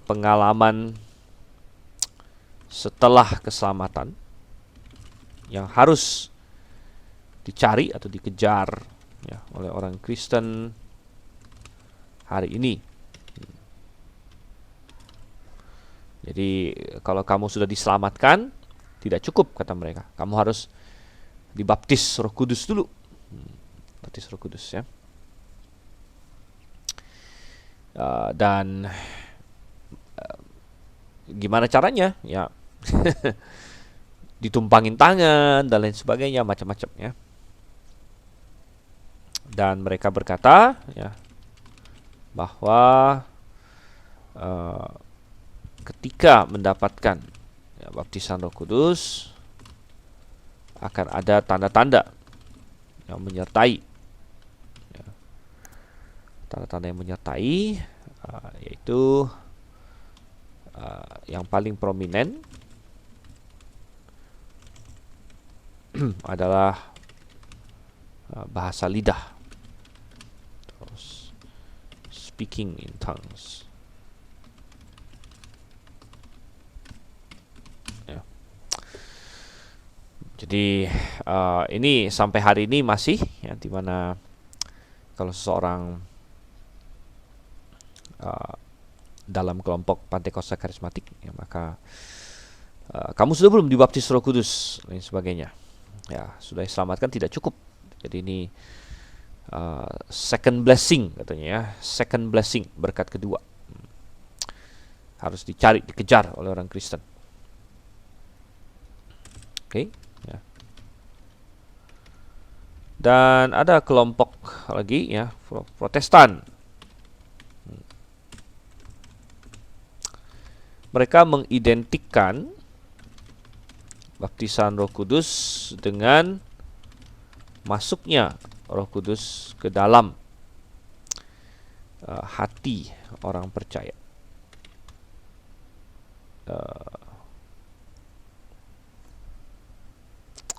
pengalaman setelah keselamatan yang harus dicari atau dikejar ya, oleh orang Kristen hari ini. Jadi kalau kamu sudah diselamatkan, tidak cukup kata mereka. Kamu harus dibaptis Roh Kudus dulu. Baptis Roh Kudus ya. Dan gimana caranya? Ya, ditumpangin tangan dan lain sebagainya, macam-macam ya. Dan mereka berkata ya bahwa ketika mendapatkan ya, baptisan Roh Kudus akan ada tanda-tanda yang menyertai ya. Tanda-tanda yang menyertai yaitu yang paling prominent adalah bahasa lidah, terus speaking in tongues. Ya. Jadi ini sampai hari ini masih ya, dimana kalau seseorang dalam kelompok Pantekosta karismatik ya, maka kamu sudah belum dibaptis Roh Kudus dan sebagainya. Ya, sudah diselamatkan tidak cukup. Jadi ini second blessing katanya ya, second blessing, berkat kedua. Harus dicari, dikejar oleh orang Kristen. Oke, ya. Dan ada kelompok lagi ya, Protestan. Mereka mengidentikan baptisan Roh Kudus dengan masuknya Roh Kudus ke dalam hati orang percaya.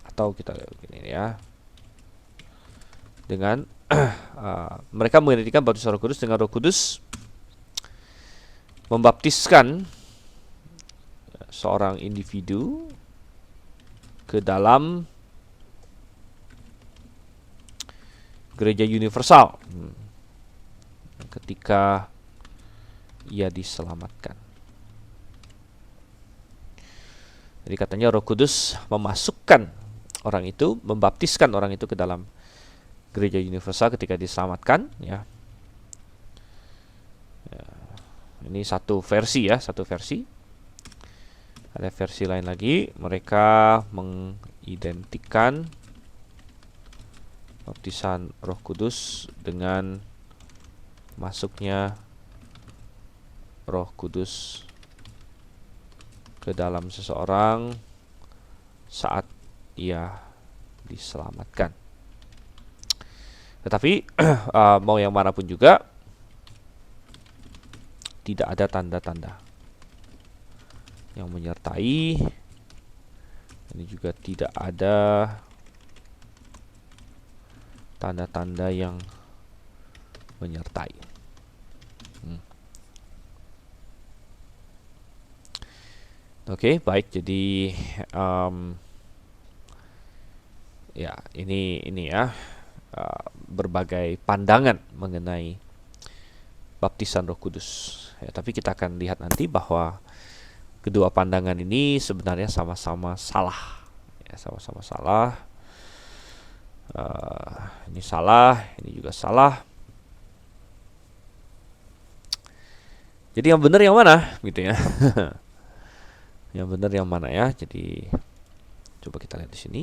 Atau kita lihat begini ya, dengan mereka mengidentikan baptisan Roh Kudus dengan Roh Kudus membaptiskan seorang individu ke dalam gereja universal ketika ia diselamatkan. Jadi katanya Roh Kudus memasukkan orang itu, membaptiskan orang itu ke dalam gereja universal ketika diselamatkan ya. Ini satu versi ya, satu versi. Ada versi lain lagi, mereka mengidentikan baptisan Roh Kudus dengan masuknya Roh Kudus ke dalam seseorang saat ia diselamatkan. Tetapi mau yang manapun juga tidak ada tanda-tanda yang menyertai. Ini juga tidak ada tanda-tanda yang menyertai. Oke, baik. Jadi ya ini ya berbagai pandangan mengenai baptisan Roh Kudus. Ya, tapi kita akan lihat nanti bahwa kedua pandangan ini sebenarnya sama-sama salah. Ya, sama-sama salah. Ini salah, ini juga salah. Jadi yang benar yang mana, gitu ya? Yang benar yang mana ya? Jadi coba kita lihat di sini.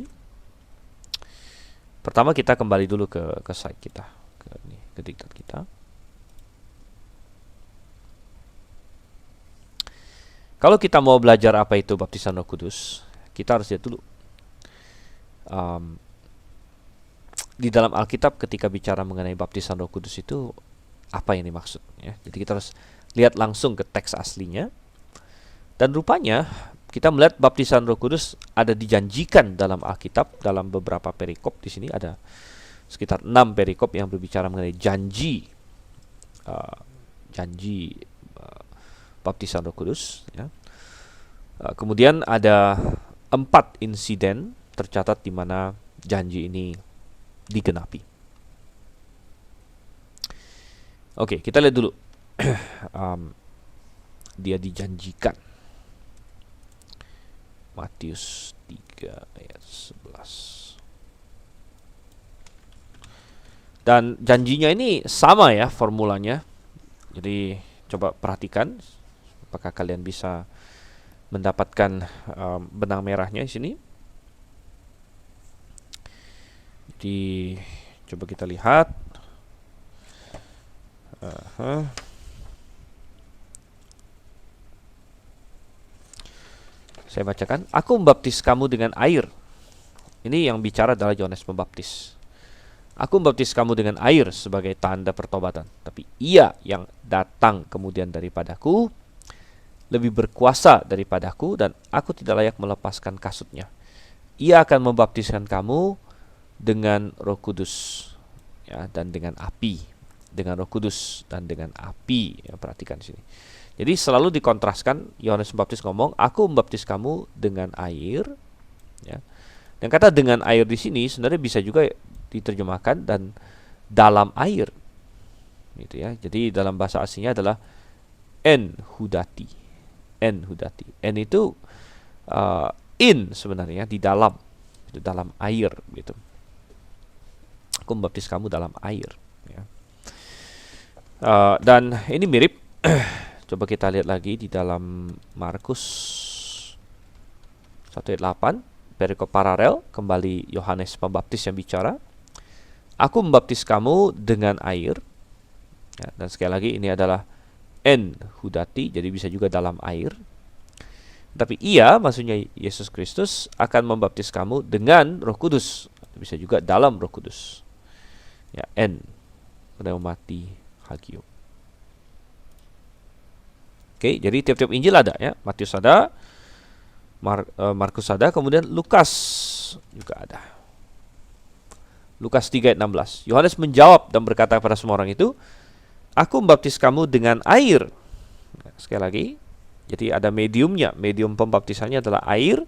Pertama kita kembali dulu ke site kita, ke diktat kita. Kalau kita mau belajar apa itu baptisan Roh Kudus, kita harus lihat dulu di dalam Alkitab ketika bicara mengenai baptisan Roh Kudus itu apa yang dimaksud ya. Jadi kita harus lihat langsung ke teks aslinya. Dan rupanya kita melihat baptisan Roh Kudus ada dijanjikan dalam Alkitab dalam beberapa perikop. Di sini ada sekitar 6 perikop yang berbicara mengenai janji baptisan Roh Kudus ya. Kemudian ada 4 insiden tercatat di mana janji ini digenapi. Oke, kita lihat dulu. Dia dijanjikan. Matius 3 ayat 11. Dan janjinya ini sama ya formulanya. Jadi coba perhatikan apakah kalian bisa mendapatkan benang merahnya di sini. Jadi coba kita lihat. Saya bacakan. Aku membaptis kamu dengan air. Ini yang bicara adalah Yohanes Pembaptis. Aku membaptis kamu dengan air sebagai tanda pertobatan. Tapi Ia yang datang kemudian daripadaku lebih berkuasa daripadaku, dan aku tidak layak melepaskan kasutnya. Ia akan membaptiskan kamu dengan Roh Kudus ya, dan dengan api. Dengan Roh Kudus dan dengan api ya, perhatikan di sini. Jadi selalu dikontraskan. Yohanes Pembaptis ngomong, aku membaptis kamu dengan air ya. Dan kata dengan air di sini sebenarnya bisa juga diterjemahkan dan dalam air gitu ya. Jadi dalam bahasa aslinya adalah en hudati. En hudati. En itu in sebenarnya, di dalam, itu dalam air gitu. Aku membaptis kamu dalam air ya. Dan ini mirip. Coba kita lihat lagi di dalam Markus 1 ayat 8, perikop paralel, kembali Yohanes Pembaptis yang bicara. Aku membaptis kamu dengan air ya, dan sekali lagi ini adalah en hudati, jadi bisa juga dalam air. Tapi Ia, maksudnya Yesus Kristus, akan membaptis kamu dengan Roh Kudus, bisa juga dalam Roh Kudus ya, en pneumati hagio. Oke, jadi tiap-tiap Injil ada ya. Matius ada, Markus ada, kemudian Lukas juga ada. Lukas 3 ayat 16. Yohanes menjawab dan berkata kepada semua orang itu, aku membaptis kamu dengan air. Sekali lagi, jadi ada mediumnya. Medium pembaptisannya adalah air,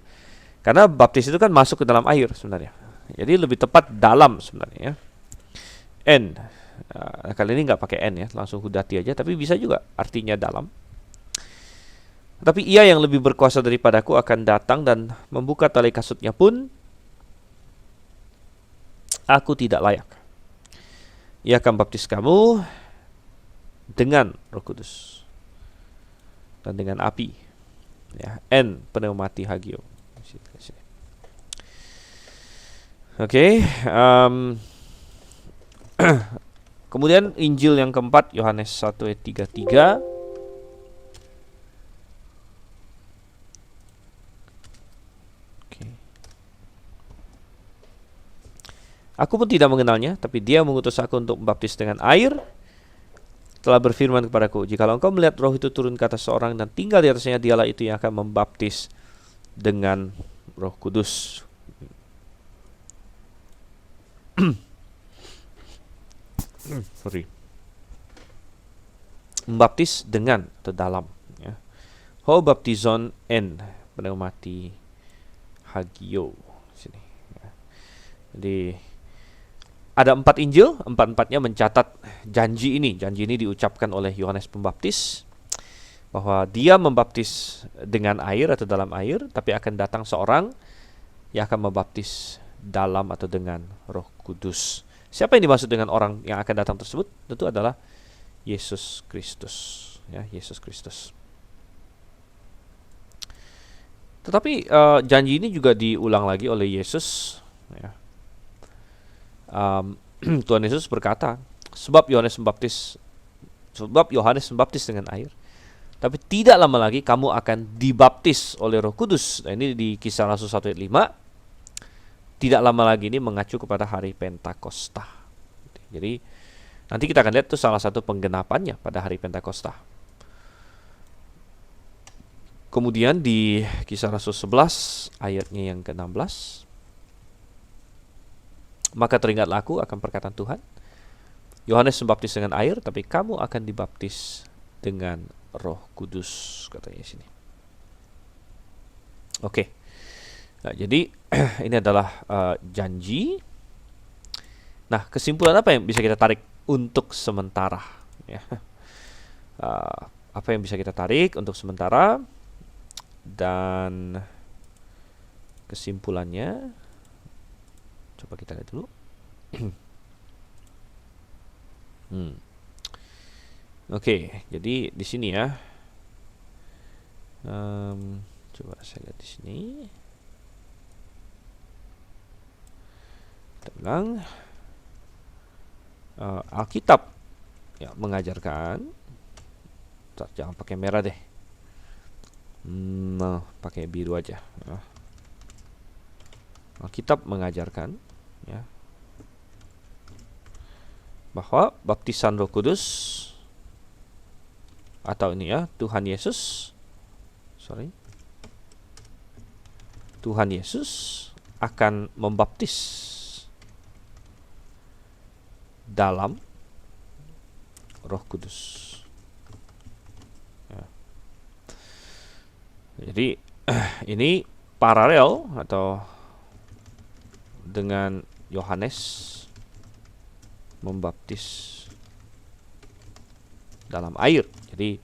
karena baptis itu kan masuk ke dalam air sebenarnya. Jadi lebih tepat dalam sebenarnya ya. En. Kali ini nggak pakai en ya, langsung hudati aja, tapi bisa juga artinya dalam. Tapi Ia yang lebih berkuasa daripadaku akan datang, dan membuka tali kasutnya pun aku tidak layak. Ia akan baptis kamu dengan Roh Kudus dan dengan api ya, en pneumati hagio. Oke, kemudian Injil yang keempat, Yohanes 1 ayat 33. Aku pun tidak mengenalnya, tapi Dia mengutus aku untuk membaptis dengan air. Telah berfirman kepadaku, jikalau engkau melihat roh itu turun ke atas seorang dan tinggal di atasnya, dialah itu yang akan membaptis dengan Roh Kudus. Sorry. Membaptis dengan atau dalam ya. Ho baptizon en pneumati hagio sini ya. Jadi ada 4 Injil, 4-4-nya mencatat janji ini. Janji ini diucapkan oleh Yohanes Pembaptis bahwa Dia membaptis dengan air atau dalam air, tapi akan datang seorang yang akan membaptis dalam atau dengan Roh Kudus. Siapa yang dimaksud dengan orang yang akan datang tersebut? Tentu adalah Yesus Kristus, ya, Yesus Kristus. Tetapi janji ini juga diulang lagi oleh Yesus ya. Tuhan Yesus berkata, sebab Yohanes membaptis dengan air, tapi tidak lama lagi kamu akan dibaptis oleh Roh Kudus. Nah, ini di Kisah Rasul 1 ayat 5. tidak lama lagi ini mengacu kepada hari Pentakosta. Jadi nanti kita akan lihat itu salah satu penggenapannya pada hari Pentakosta. Kemudian di Kisah Rasul 11 ayatnya yang ke-16, maka teringatlah aku akan perkataan Tuhan, Yohanes membaptis dengan air, tapi kamu akan dibaptis dengan Roh Kudus, katanya sini. Oke. Nah, jadi ini adalah janji. Nah, kesimpulan apa yang bisa kita tarik untuk sementara? Ya. Apa yang bisa kita tarik untuk sementara? Dan kesimpulannya, coba kita lihat dulu. Oke, jadi di sini ya. Coba saya lihat di sini. Kita bilang Alkitab ya mengajarkan, jangan pakai merah deh, pakai biru aja. Ya. Alkitab mengajarkan ya bahwa baptisan Roh Kudus atau ini ya Tuhan Yesus akan membaptis dalam Roh Kudus. Ya. Jadi ini paralel atau dengan Yohanes membaptis dalam air. Jadi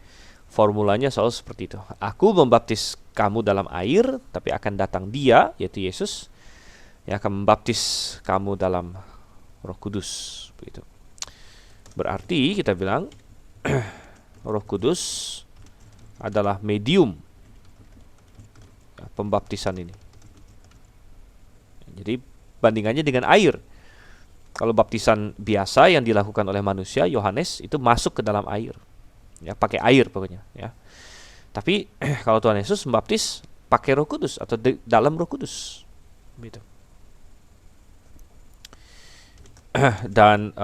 formulanya selalu seperti itu. Aku membaptis kamu dalam air, tapi akan datang Dia, yaitu Yesus, yang akan membaptis kamu dalam Roh Kudus. Begitu. Berarti kita bilang Roh Kudus adalah medium pembaptisan ini. Jadi bandingannya dengan air. Kalau baptisan biasa yang dilakukan oleh manusia, Yohanes itu masuk ke dalam air, ya pakai air pokoknya, ya. Tapi kalau Tuhan Yesus membaptis pakai Roh Kudus atau dalam Roh Kudus, gitu. Dan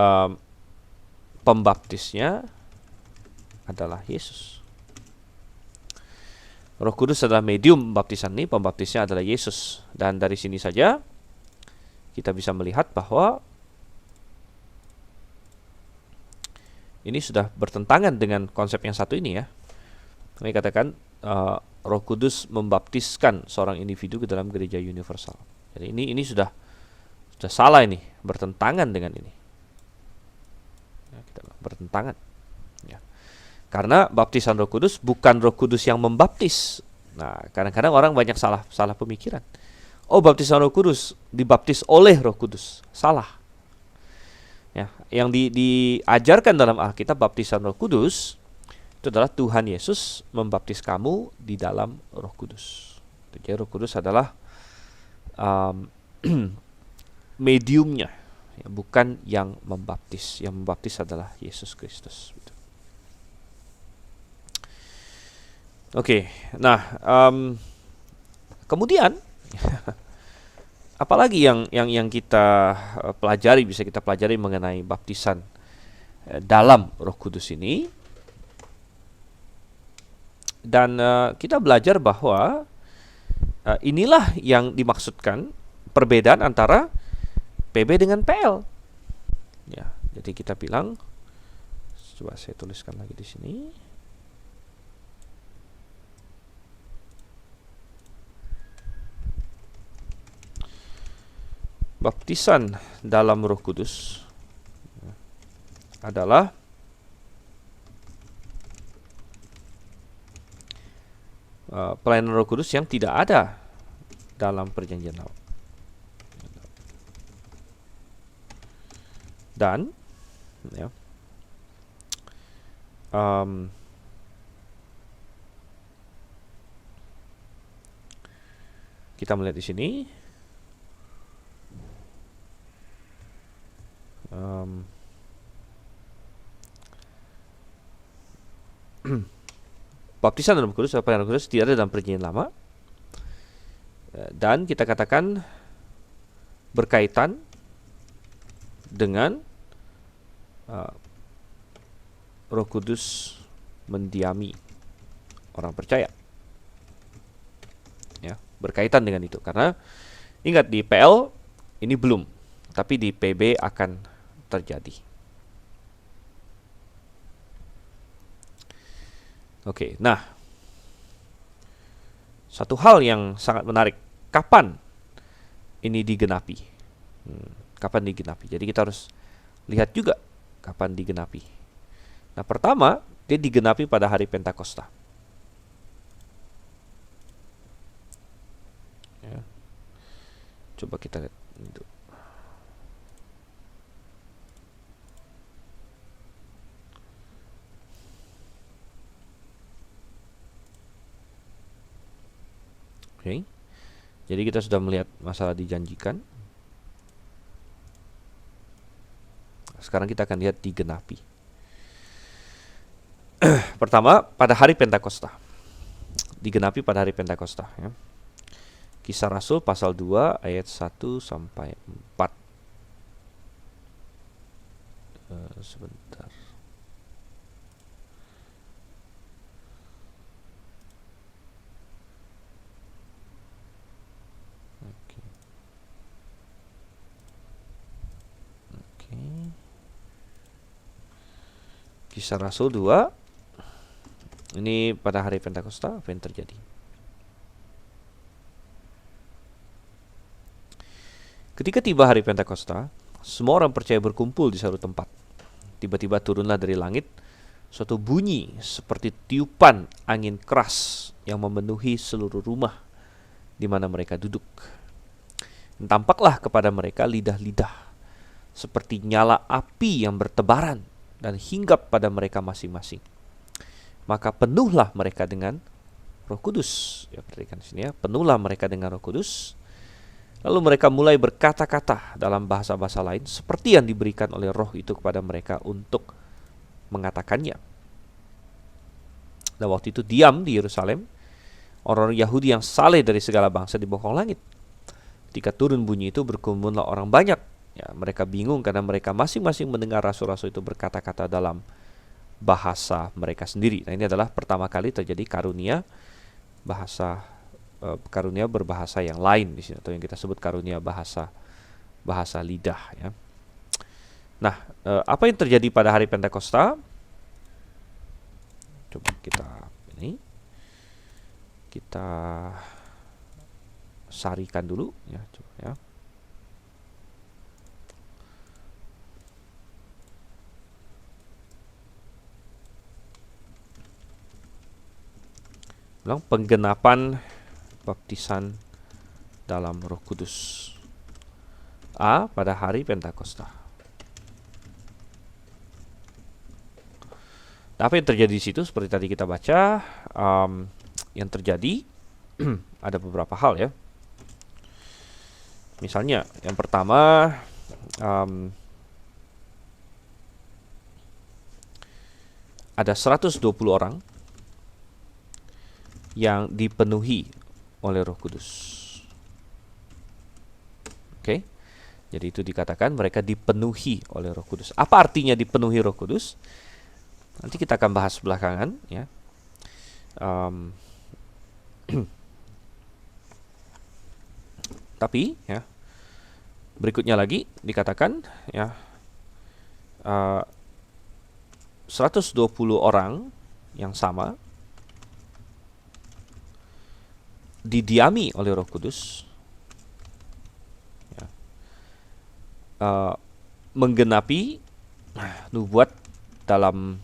pembaptisnya adalah Yesus. Roh Kudus adalah medium baptisan ini, pembaptisnya adalah Yesus. Dan dari sini saja kita bisa melihat bahwa ini sudah bertentangan dengan konsep yang satu ini ya. Kami katakan Roh Kudus membaptiskan seorang individu ke dalam gereja universal. Jadi ini sudah salah ini, bertentangan dengan ini. Ya, kita bertentangan. Ya. Karena baptisan Roh Kudus bukan Roh Kudus yang membaptis. Nah, kadang-kadang orang banyak salah pemikiran. Oh, baptisan Roh Kudus dibaptis oleh Roh Kudus. Salah. Ya, yang diajarkan dalam Alkitab baptisan Roh Kudus itu adalah Tuhan Yesus membaptis kamu di dalam Roh Kudus. Jadi Roh Kudus adalah mediumnya, ya, bukan yang membaptis. Yang membaptis adalah Yesus Kristus. Oke, nah kemudian apalagi yang kita pelajari, bisa kita pelajari mengenai baptisan dalam Roh Kudus ini. Dan kita belajar bahwa inilah yang dimaksudkan perbedaan antara PB dengan PL. Ya, jadi kita bilang, coba saya tuliskan lagi di sini. Baptisan dalam Roh Kudus adalah pelayanan Roh Kudus yang tidak ada dalam Perjanjian Lama. Dan ya, kita melihat di sini baptisan dalam Kudus atau pelayanan Roh Kudus tidak ada dalam Perjanjian Lama. Dan kita katakan berkaitan dengan Roh Kudus mendiami orang percaya. Ya, berkaitan dengan itu. Karena ingat di PL ini belum, tapi di PB akan terjadi. Oke, nah satu hal yang sangat menarik, kapan ini digenapi? Kapan digenapi? Jadi kita harus lihat juga kapan digenapi. Nah, pertama, dia digenapi pada hari Pentakosta. Ya. Coba kita lihat itu. Oke. Jadi kita sudah melihat masalah dijanjikan. Sekarang kita akan lihat digenapi. Pertama, pada hari Pentakosta. Digenapi pada hari Pentakosta, ya. Kisah Rasul pasal 2 ayat 1 sampai 4. Sebentar. Kisah Rasul 2. Ini pada hari Pentakosta apa yang terjadi? Ketika tiba hari Pentakosta, semua orang percaya berkumpul di satu tempat. Tiba-tiba turunlah dari langit suatu bunyi seperti tiupan angin keras yang memenuhi seluruh rumah di mana mereka duduk. Dan tampaklah kepada mereka lidah-lidah seperti nyala api yang bertebaran dan hinggap pada mereka masing-masing. Maka penuhlah mereka dengan Roh Kudus. Ya, perhatikan sini ya, penuhlah mereka dengan Roh Kudus. Lalu mereka mulai berkata-kata dalam bahasa-bahasa lain seperti yang diberikan oleh Roh itu kepada mereka untuk mengatakannya. Dan waktu itu diam di Yerusalem orang Yahudi yang saleh dari segala bangsa di bawah langit. Ketika turun bunyi itu, berkumpullah orang banyak. Ya, mereka bingung karena mereka masing-masing mendengar rasul-rasul itu berkata-kata dalam bahasa mereka sendiri. Nah, ini adalah pertama kali terjadi karunia berbahasa yang lain di sini, atau yang kita sebut karunia bahasa lidah, ya. Nah, apa yang terjadi pada hari Pentakosta? Coba kita sarikan dulu, ya, coba ya. Bilang penggenapan baptisan dalam Roh Kudus. A, pada hari Pentakosta. Nah, apa yang terjadi di situ? Seperti tadi kita baca, yang terjadi ada beberapa hal, ya. Misalnya, yang pertama, ada 120 orang yang dipenuhi oleh Roh Kudus. Oke. Jadi itu dikatakan mereka dipenuhi oleh Roh Kudus. Apa artinya dipenuhi Roh Kudus? Nanti kita akan bahas belakangan, ya. Tapi, ya, berikutnya lagi dikatakan, ya, 120 orang yang sama didiami oleh Roh Kudus, ya, menggenapi nubuat dalam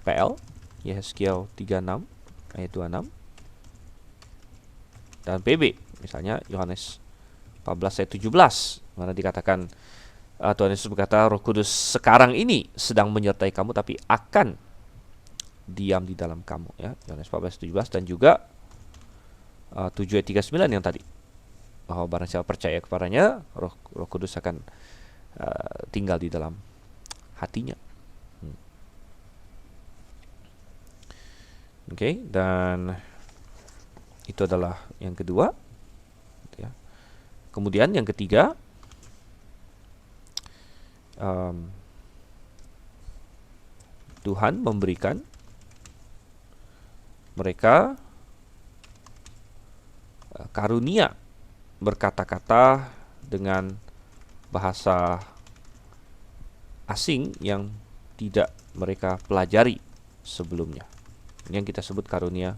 PL Yehezkiel 36 ayat 26, dan PB misalnya Yohanes 14 ayat 17, mana dikatakan Tuhan Yesus berkata, Roh Kudus sekarang ini sedang menyertai kamu, tapi akan diam di dalam kamu, ya. Yohanes 14 ayat 17, dan juga 7 ayat 39 yang tadi, bahwa barang siapa percaya kepadanya, Roh Kudus akan tinggal di dalam hatinya. Oke, dan itu adalah yang kedua, ya. Kemudian yang ketiga, um, Tuhan memberikan mereka karunia berkata-kata dengan bahasa asing yang tidak mereka pelajari sebelumnya. Ini yang kita sebut karunia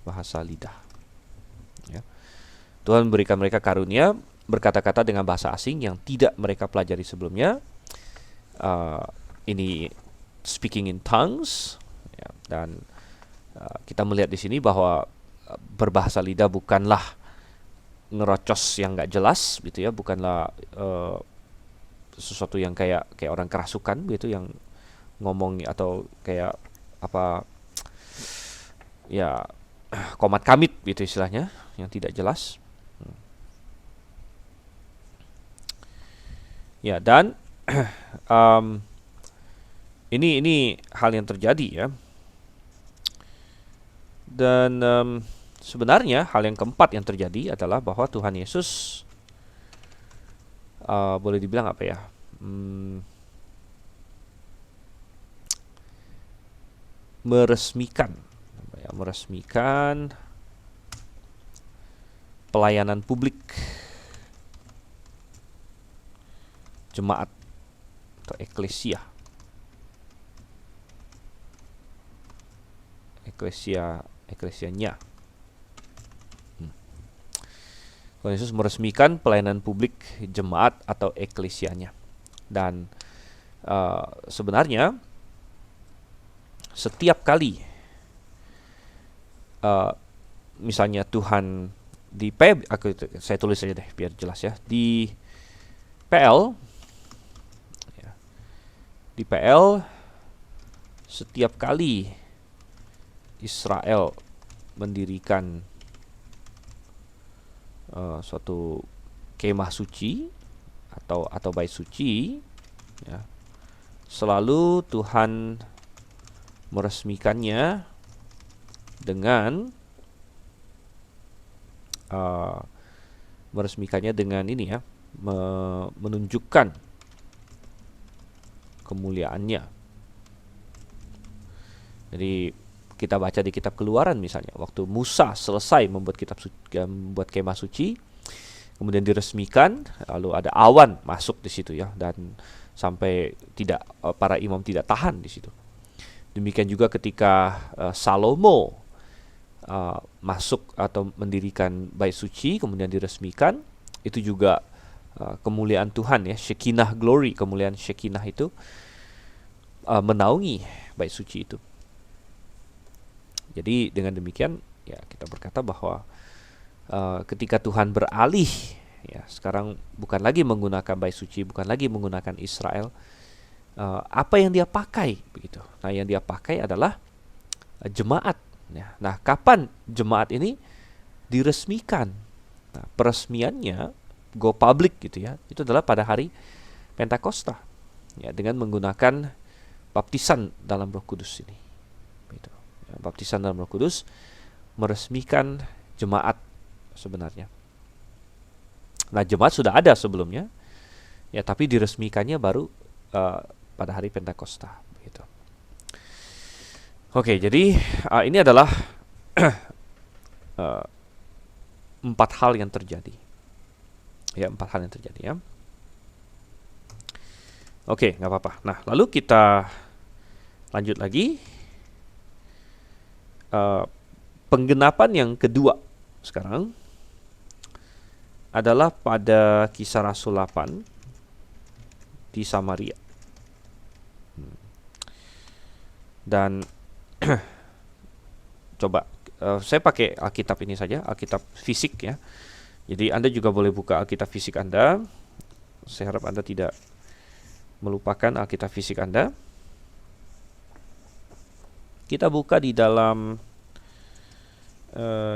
bahasa lidah. Ya. Tuhan memberikan mereka karunia berkata-kata dengan bahasa asing yang tidak mereka pelajari sebelumnya. Ini speaking in tongues, ya, dan kita melihat di sini bahwa berbahasa lidah bukanlah ngerocos yang nggak jelas, gitu ya, bukanlah sesuatu yang kayak orang kerasukan, gitu, yang ngomong atau kayak apa, ya, komat kamit, gitu istilahnya, yang tidak jelas. Ya, dan ini hal yang terjadi, ya. Dan sebenarnya hal yang keempat yang terjadi adalah bahwa Tuhan Yesus boleh dibilang apa ya? Meresmikan pelayanan publik jemaat atau eklesianya. Tuhan Yesus meresmikan pelayanan publik jemaat atau eklesianya. Dan sebenarnya setiap kali misalnya Tuhan di saya tulis saja deh biar jelas ya, di PL setiap kali Israel mendirikan suatu kemah suci atau bait suci, ya, selalu Tuhan meresmikannya dengan ini, ya, menunjukkan kemuliaannya. Jadi kita baca di kitab Keluaran misalnya, waktu Musa selesai membuat kemah suci, kemudian diresmikan, lalu ada awan masuk di situ, ya, dan sampai para imam tidak tahan di situ. Demikian juga ketika Salomo masuk atau mendirikan bait suci kemudian diresmikan, itu juga kemuliaan Tuhan, ya, Shekinah glory, kemuliaan Shekinah itu menaungi bait suci itu. Jadi dengan demikian, ya, kita berkata bahwa ketika Tuhan beralih, ya, sekarang bukan lagi menggunakan bait suci, bukan lagi menggunakan Israel, apa yang dia pakai begitu. Nah, yang dia pakai adalah jemaat. Ya. Nah, kapan jemaat ini diresmikan? Nah, peresmiannya go public, gitu ya, itu adalah pada hari Pentakosta, ya, dengan menggunakan baptisan dalam Roh Kudus ini. Gitu. Ya, baptisan dalam Roh Kudus meresmikan jemaat sebenarnya. Nah, jemaat sudah ada sebelumnya, ya, tapi diresmikannya baru pada hari Pentakosta. Gitu. Oke, jadi ini adalah 4 hal yang terjadi. Ya, 4 hal yang terjadi, ya. Oke, nggak apa-apa. Nah, lalu kita lanjut lagi. Penggenapan yang kedua sekarang adalah pada Kisah Rasul 8 di Samaria. Dan coba saya pakai Alkitab ini saja, Alkitab fisik, ya. Jadi Anda juga boleh buka Alkitab fisik Anda. Saya harap Anda tidak melupakan Alkitab fisik Anda. Kita buka di dalam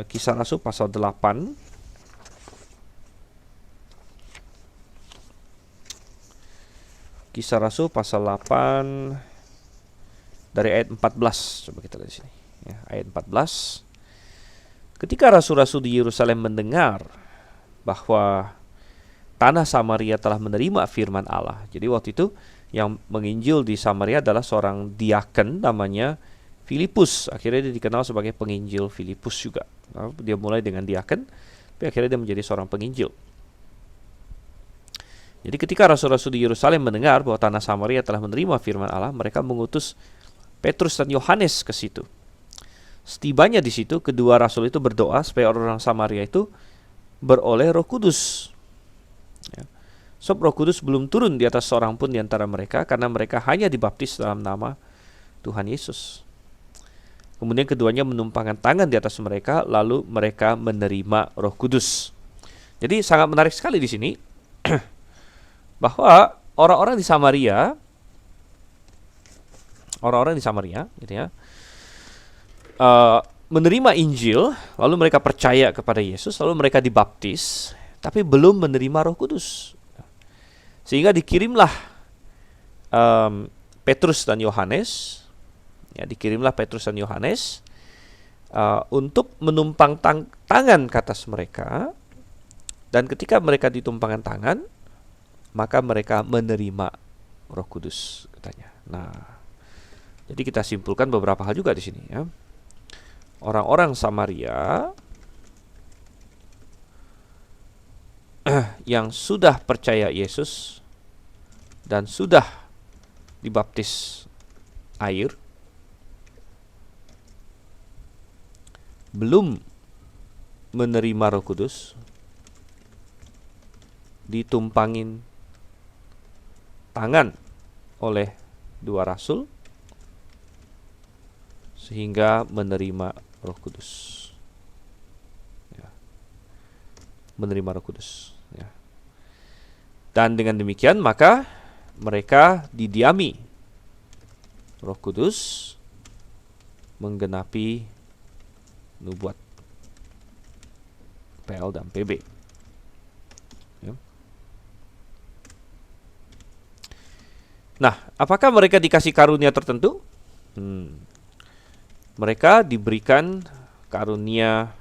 Kisah Rasul pasal 8. Kisah Rasul pasal 8 dari ayat 14. Coba kita lihat di sini, ya, ayat 14. Ketika rasul-rasul di Yerusalem mendengar bahwa tanah Samaria telah menerima firman Allah. Jadi waktu itu yang menginjil di Samaria adalah seorang diaken namanya Filipus. Akhirnya dia dikenal sebagai penginjil Filipus juga. Dia mulai dengan diaken, tapi akhirnya dia menjadi seorang penginjil. Jadi ketika rasul-rasul di Yerusalem mendengar bahwa tanah Samaria telah menerima firman Allah, mereka mengutus Petrus dan Yohanes ke situ. Setibanya di situ, kedua rasul itu berdoa supaya orang-orang Samaria itu beroleh Roh Kudus. Ya. Sebab Roh Kudus belum turun di atas seorang pun di antara mereka, karena mereka hanya dibaptis dalam nama Tuhan Yesus. Kemudian keduanya menumpangkan tangan di atas mereka, lalu mereka menerima Roh Kudus. Jadi sangat menarik sekali di sini bahwa orang-orang di Samaria, gitu ya, menerima Injil, lalu mereka percaya kepada Yesus, lalu mereka dibaptis, tapi belum menerima Roh Kudus. Sehingga dikirimlah Petrus dan Yohanes, untuk menumpang tangan ke atas mereka, dan ketika mereka ditumpangkan tangan, maka mereka menerima Roh Kudus, katanya. Nah, jadi kita simpulkan beberapa hal juga di sini, ya. Orang-orang Samaria yang sudah percaya Yesus dan sudah dibaptis air, belum menerima Roh Kudus, ditumpangin tangan oleh dua rasul sehingga menerima Roh Kudus. Ya. Menerima Roh Kudus. Ya. Dan dengan demikian maka mereka didiami Roh Kudus, menggenapi nubuat PL dan PB. Ya. Nah, apakah mereka dikasih karunia tertentu? Mereka diberikan karunia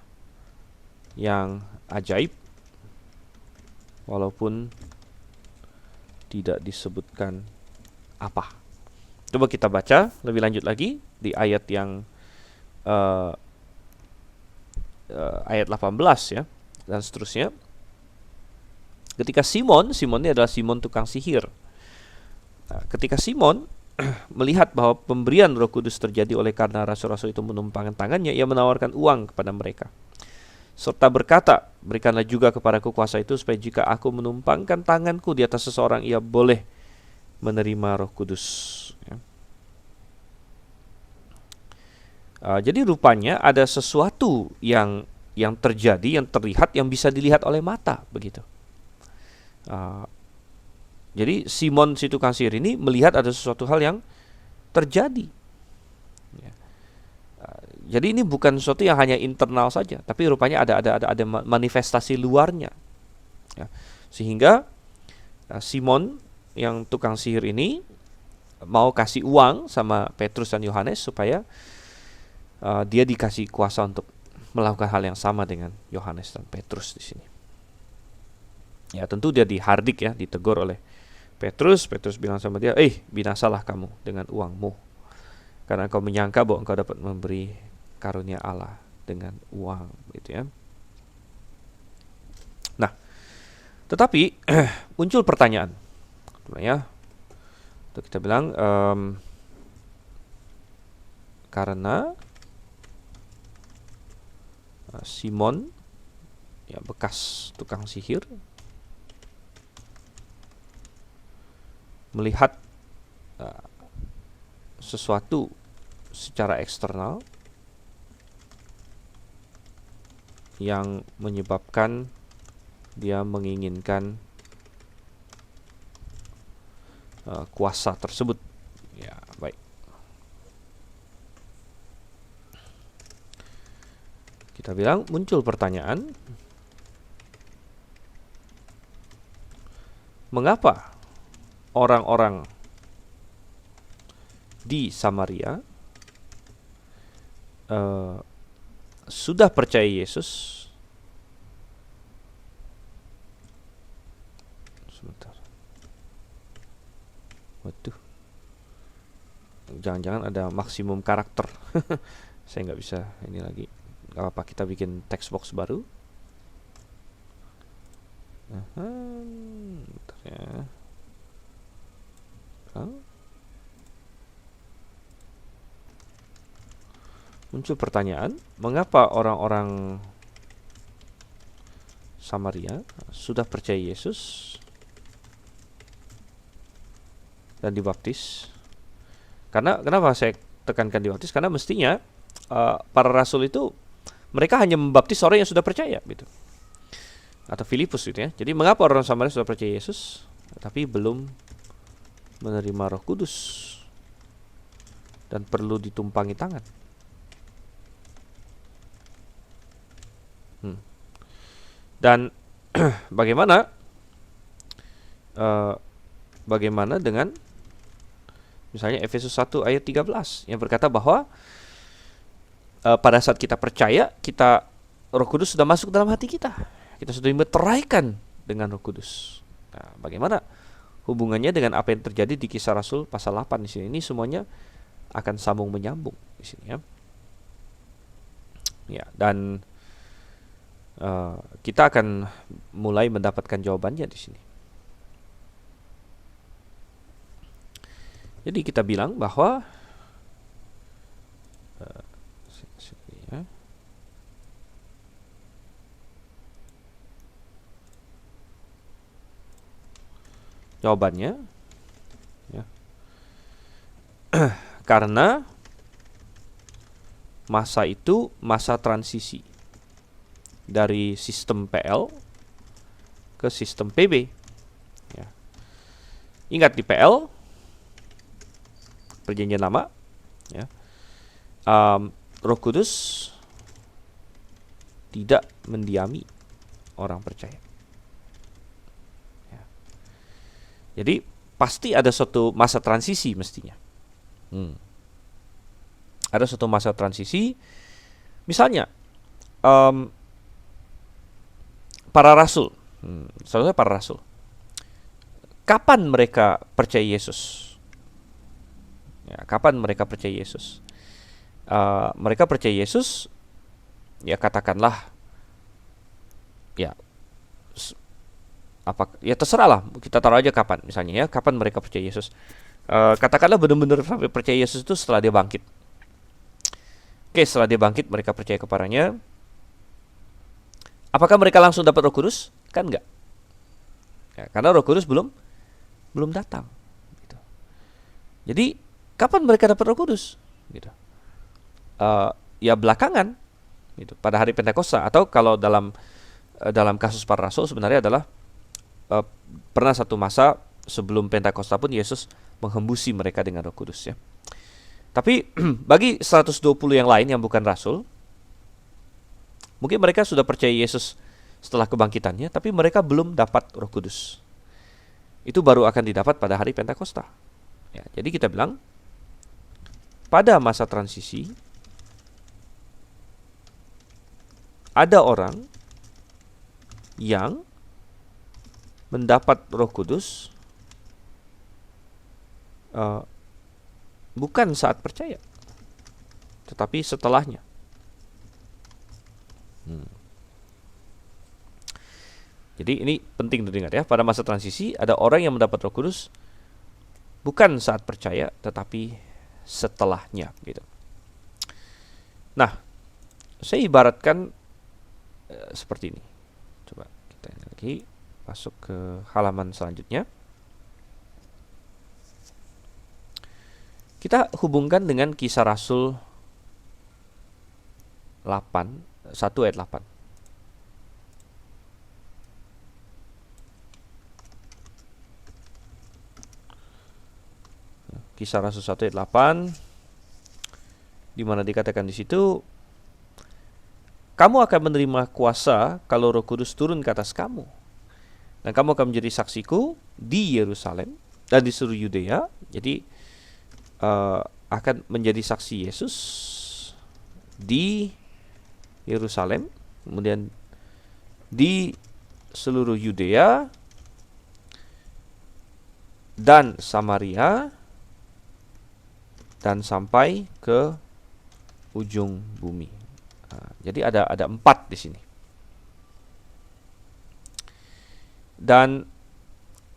yang ajaib, walaupun tidak disebutkan apa. Coba kita baca lebih lanjut lagi di ayat yang ayat 18 ya, dan seterusnya. Ketika Simon ini adalah Simon tukang sihir. Nah, ketika Simon melihat bahwa pemberian Roh Kudus terjadi oleh karena rasul-rasul itu menumpangkan tangannya, ia menawarkan uang kepada mereka, serta berkata, berikanlah juga kepadaku kuasa itu, supaya jika aku menumpangkan tanganku di atas seseorang, ia boleh menerima Roh Kudus. Ya. Jadi rupanya ada sesuatu yang terjadi, yang terlihat, yang bisa dilihat oleh mata, begitu. Jadi Simon si tukang sihir ini melihat ada sesuatu hal yang terjadi. Ya. Jadi ini bukan sesuatu yang hanya internal saja, tapi rupanya ada manifestasi luarnya. Ya. Sehingga Simon yang tukang sihir ini mau kasih uang sama Petrus dan Yohanes supaya dia dikasih kuasa untuk melakukan hal yang sama dengan Yohanes dan Petrus di sini. Ya, tentu dia dihardik ya, ditegur oleh Petrus bilang sama dia, binasalah kamu dengan uangmu, karena engkau menyangka bahwa engkau dapat memberi karunia Allah dengan uang, gitu ya. Nah, tetapi muncul pertanyaan, ya, untuk kita bilang karena Simon, ya, bekas tukang sihir, melihat sesuatu secara eksternal yang menyebabkan dia menginginkan kuasa tersebut. Ya, baik. Kita bilang muncul pertanyaan, mengapa orang-orang di Samaria sudah percaya Yesus, Sebentar. Waduh. Jangan-jangan ada maksimum karakter. Saya nggak bisa ini lagi. Gak apa-apa, kita bikin text box baru. Bentar ya. Muncul pertanyaan, mengapa orang-orang Samaria sudah percaya Yesus dan dibaptis? Kenapa saya tekankan dibaptis? Karena mestinya para rasul itu mereka hanya membaptis orang yang sudah percaya gitu. Atau Filipus gitu ya. Jadi mengapa orang Samaria sudah percaya Yesus tapi belum menerima Roh Kudus dan perlu ditumpangi tangan? Dan bagaimana dengan misalnya Efesus 1 ayat 13 yang berkata bahwa pada saat kita percaya, Roh Kudus sudah masuk dalam hati kita. Kita sudah dimeteraikan dengan Roh Kudus. Nah, bagaimana hubungannya dengan apa yang terjadi di Kisah Rasul pasal 8 di sini? Ini semuanya akan sambung menyambung di sini ya. Ya, dan kita akan mulai mendapatkan jawabannya di sini. Jadi kita bilang bahwa jawabannya ya, karena masa itu masa transisi dari sistem PL ke sistem PB ya. Ingat di PL Perjanjian Lama ya, Roh Kudus tidak mendiami orang percaya ya. Jadi pasti ada suatu masa transisi mestinya. Ada suatu masa transisi. Misalnya para rasul, salah para rasul, kapan mereka percaya Yesus? Ya, kapan mereka percaya Yesus? Mereka percaya Yesus, ya katakanlah, ya ya terserah lah, kita taruh aja kapan, misalnya ya, kapan mereka percaya Yesus? Katakanlah benar-benar sampai percaya Yesus itu setelah dia bangkit. Oke, setelah dia bangkit mereka percaya kepadanya. Apakah mereka langsung dapat Roh Kudus? Kan enggak. Ya, karena Roh Kudus belum datang. Gitu. Jadi kapan mereka dapat Roh Kudus? Gitu. Ya belakangan, gitu. Pada hari Pentakosta, atau kalau dalam kasus para rasul sebenarnya adalah pernah satu masa sebelum Pentakosta pun Yesus menghembusi mereka dengan Roh Kudus ya. Tapi bagi 120 yang lain yang bukan rasul, mungkin mereka sudah percaya Yesus setelah kebangkitannya, tapi mereka belum dapat Roh Kudus. Itu baru akan didapat pada hari Pentakosta. Ya, jadi kita bilang, pada masa transisi, ada orang yang mendapat Roh Kudus bukan saat percaya, tetapi setelahnya. Jadi ini penting diingat ya, pada masa transisi ada orang yang mendapat Roh Kudus bukan saat percaya, tetapi setelahnya gitu. Nah, saya ibaratkan seperti ini. Coba kita lagi masuk ke halaman selanjutnya. Kita hubungkan dengan Kisah Rasul 1 ayat 8. Kisah Rasul 1 ayat 8, di mana dikatakan di situ, kamu akan menerima kuasa kalau Roh Kudus turun ke atas kamu, dan kamu akan menjadi saksiku di Yerusalem dan di seluruh Yudea. Jadi akan menjadi saksi Yesus di Yerusalem, kemudian di seluruh Yudea dan Samaria, dan sampai ke ujung bumi. Nah, jadi ada 4 di sini. Dan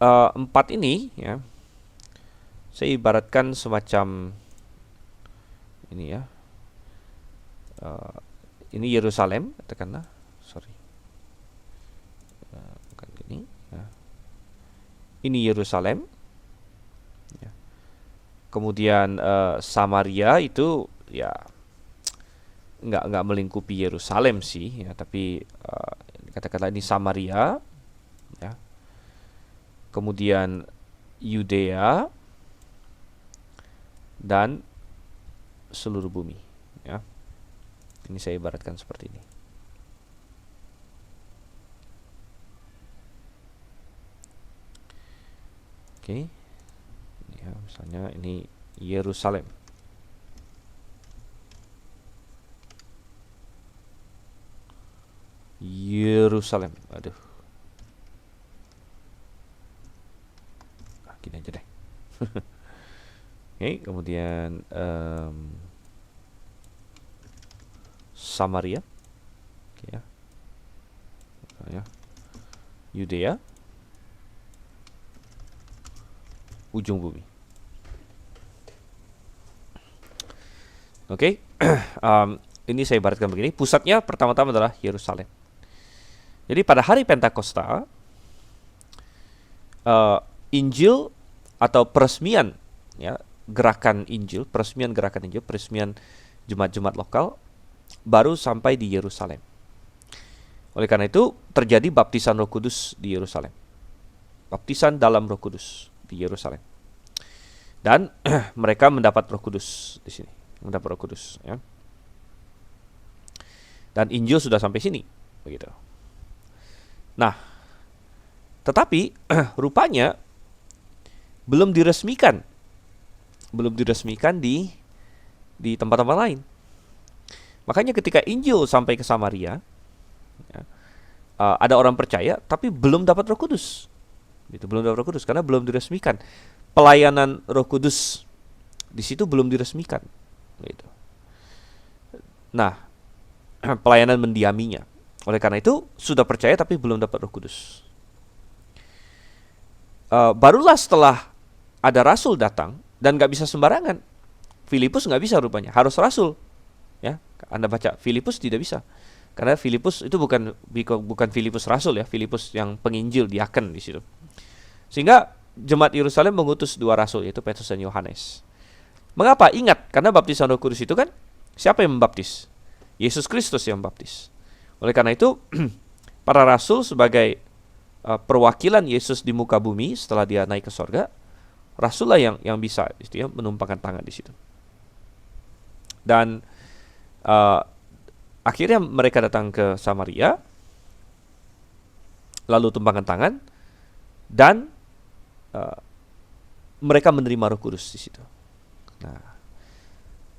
4 ini ya, saya ibaratkan semacam ini ya. Ini Yerusalem, katakanlah. Bukan gini. Ya. Ini Yerusalem. Ya. Kemudian Samaria itu ya nggak melingkupi Yerusalem sih, ya, tapi katakanlah ini Samaria, ya. Kemudian Yudea dan seluruh bumi, ya. Ini saya ibaratkan seperti ini. Oke. Ya, misalnya ini Yerusalem. Yerusalem. Aduh. Gini aja deh. Oke, kemudian Samaria. Oke ya. Yudea. Ujung bumi. Oke. Ini saya ibaratkan begini. Pusatnya pertama-tama adalah Yerusalem. Jadi pada hari Pentakosta, Injil atau peresmian, ya, gerakan Injil, peresmian Jemaat-Jemaat lokal baru sampai di Yerusalem. Oleh karena itu terjadi baptisan Roh Kudus di Yerusalem. Baptisan dalam Roh Kudus di Yerusalem. Dan mereka mendapat Roh Kudus di sini, mendapat Roh Kudus, ya. Dan Injil sudah sampai sini, begitu. Nah, tetapi rupanya belum diresmikan di tempat-tempat lain. Makanya ketika Injil sampai ke Samaria, ya, ada orang percaya tapi belum dapat Roh Kudus. Itu belum dapat Roh Kudus karena belum diresmikan. Pelayanan Roh Kudus di situ belum diresmikan, gitu. Nah, pelayanan mendiaminya. Oleh karena itu sudah percaya tapi belum dapat Roh Kudus. Barulah setelah ada rasul datang, dan nggak bisa sembarangan. Filipus nggak bisa rupanya, harus rasul. Ya, Anda baca Filipus tidak bisa, karena Filipus itu bukan Filipus rasul, ya, Filipus yang penginjil, diaken di situ. Sehingga jemaat Yerusalem mengutus 2 rasul, yaitu Petrus dan Yohanes. Mengapa? Ingat, karena baptisan Roh Kudus itu kan siapa yang membaptis? Yesus Kristus yang membaptis. Oleh karena itu para rasul sebagai perwakilan Yesus di muka bumi setelah dia naik ke sorga, rasul lah yang bisa ya, menumpangkan tangan di situ. Dan akhirnya mereka datang ke Samaria, lalu tumpangkan tangan, dan mereka menerima Roh Kudus di situ. Nah,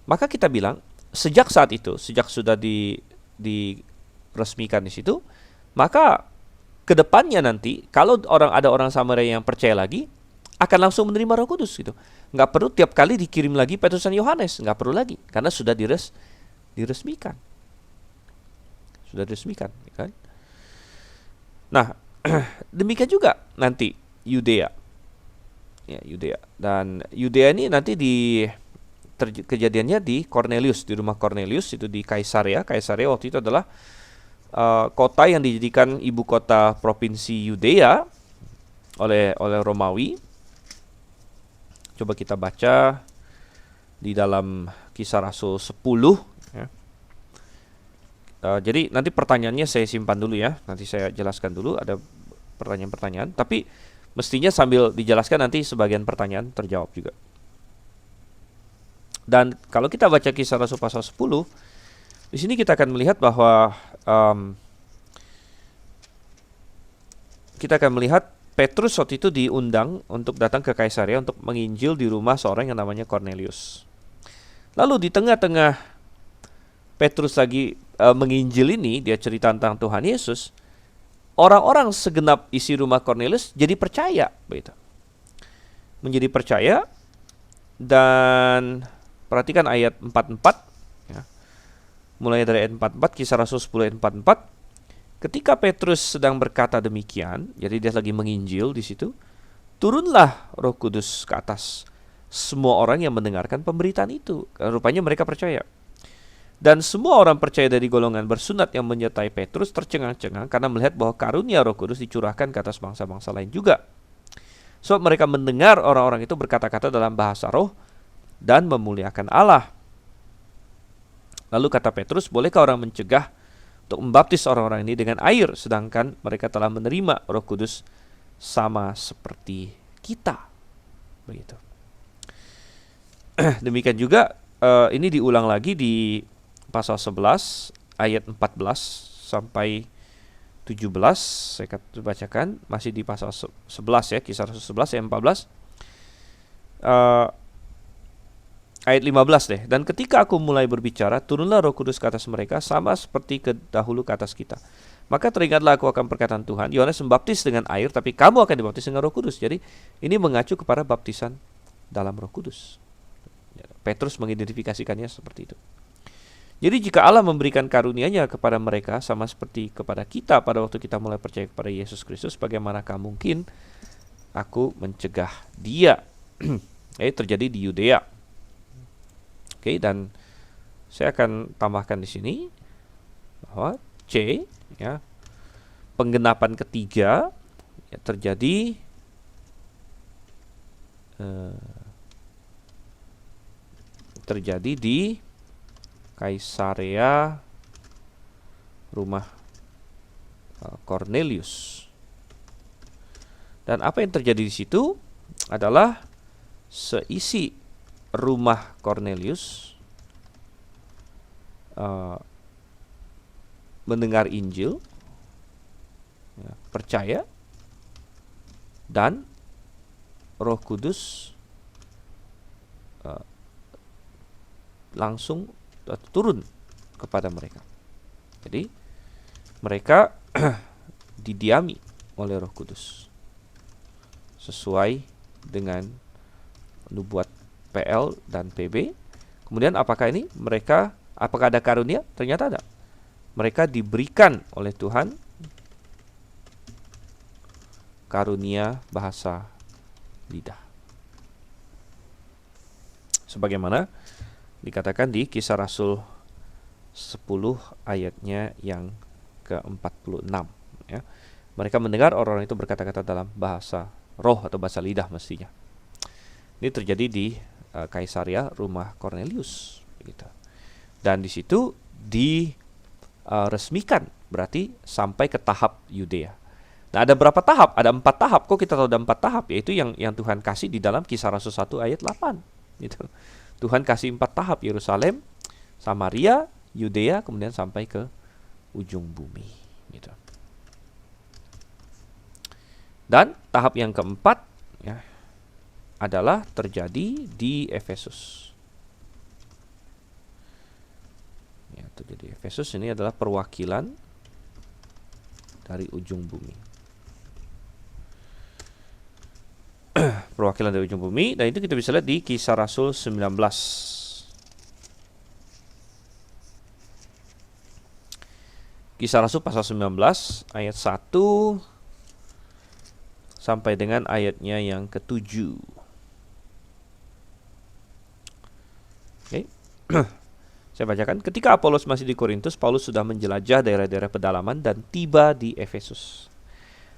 maka kita bilang sejak saat itu, sejak sudah diresmikan di situ, maka kedepannya nanti kalau ada orang Samaria yang percaya lagi, akan langsung menerima Roh Kudus gitu. Nggak perlu tiap kali dikirim lagi Petrus dan Yohanes, nggak perlu lagi, karena sudah diresmikan. Sudah diresmikan, kan? Nah, demikian juga nanti Yudea. Ya, Yudea. Dan Yudea ini nanti kejadiannya di Cornelius, di rumah Cornelius, itu di Kaisarea. Kaisarea waktu itu adalah kota yang dijadikan ibu kota provinsi Yudea oleh Romawi. Coba kita baca di dalam Kisah Rasul 10, ya. Jadi nanti pertanyaannya saya simpan dulu ya. Nanti saya jelaskan dulu, ada pertanyaan-pertanyaan, tapi mestinya sambil dijelaskan nanti sebagian pertanyaan terjawab juga. Dan kalau kita baca Kisah Rasul pasal 10, di sini kita akan melihat bahwa kita akan melihat Petrus waktu itu diundang untuk datang ke Kaisarea untuk menginjil di rumah seorang yang namanya Cornelius. Lalu di tengah-tengah Petrus lagi menginjil ini, dia cerita tentang Tuhan Yesus, orang-orang segenap isi rumah Cornelius jadi percaya, begitu. menjadi percaya. Dan perhatikan ayat 44 ya. Mulai dari ayat 44, Kisah Rasul 10 ayat 44. Ketika Petrus sedang berkata demikian, jadi dia lagi menginjil di situ, turunlah Roh Kudus ke atas semua orang yang mendengarkan pemberitaan itu. Rupanya mereka percaya. Dan semua orang percaya dari golongan bersunat yang menyertai Petrus tercengang-cengang karena melihat bahwa karunia Roh Kudus dicurahkan ke atas bangsa-bangsa lain juga. Sebab mereka mendengar orang-orang itu berkata-kata dalam bahasa roh dan memuliakan Allah. Lalu kata Petrus, bolehkah orang mencegah untuk membaptis orang-orang ini dengan air, sedangkan mereka telah menerima Roh Kudus sama seperti kita? Begitu. Demikian juga ini diulang lagi di pasal 11 ayat 14 sampai 17, saya bacakan, masih di pasal 11 ya, Kisah Rasul 11 ayat 14. Ayat 15 deh. Dan ketika aku mulai berbicara, turunlah Roh Kudus ke atas mereka sama seperti dahulu ke atas kita. Maka teringatlah aku akan perkataan Tuhan, Yohanes membaptis dengan air, tapi kamu akan dibaptis dengan Roh Kudus. Jadi ini mengacu kepada baptisan dalam Roh Kudus. Petrus mengidentifikasikannya seperti itu. Jadi jika Allah memberikan karunia-Nya kepada mereka sama seperti kepada kita pada waktu kita mulai percaya kepada Yesus Kristus, bagaimanakah mungkin aku mencegah dia? Terjadi di Yudea. Oke, dan saya akan tambahkan di sini bahwa C, ya, penggenapan ketiga ya, terjadi di Kaisarea rumah Cornelius. Dan apa yang terjadi di situ adalah seisi rumah Cornelius mendengar Injil, ya, percaya, dan Roh Kudus langsung turun kepada mereka. Jadi mereka didiami oleh Roh Kudus sesuai dengan nubuat PL dan PB. Kemudian apakah ada karunia? Ternyata ada. Mereka diberikan oleh Tuhan karunia bahasa lidah. Sebagaimana dikatakan di Kisah Rasul 10 ayatnya yang ke-46 ya. Mereka mendengar orang-orang itu berkata-kata dalam bahasa roh atau bahasa lidah mestinya. Ini terjadi di Kaisarea rumah Cornelius gitu. Dan di situ diresmikan, berarti sampai ke tahap Yudea. Nah, ada berapa tahap? Ada 4 tahap. Kok kita tahu ada 4 tahap? Yaitu yang Tuhan kasih di dalam Kisah Rasul 1 ayat 8 gitu. Tuhan kasih 4 tahap, Yerusalem, Samaria, Yudea, kemudian sampai ke ujung bumi gitu. Dan tahap yang keempat ya, adalah terjadi di Efesus. Ya, terjadi Efesus ini adalah perwakilan dari ujung bumi. Perwakilan dari ujung bumi, dan itu kita bisa lihat di Kisah Rasul 19. Kisah Rasul pasal 19 ayat 1 sampai dengan ayatnya yang ke-7. Oke. Saya bacakan. Ketika Apolos masih di Korintus, Paulus sudah menjelajah daerah-daerah pedalaman dan tiba di Efesus.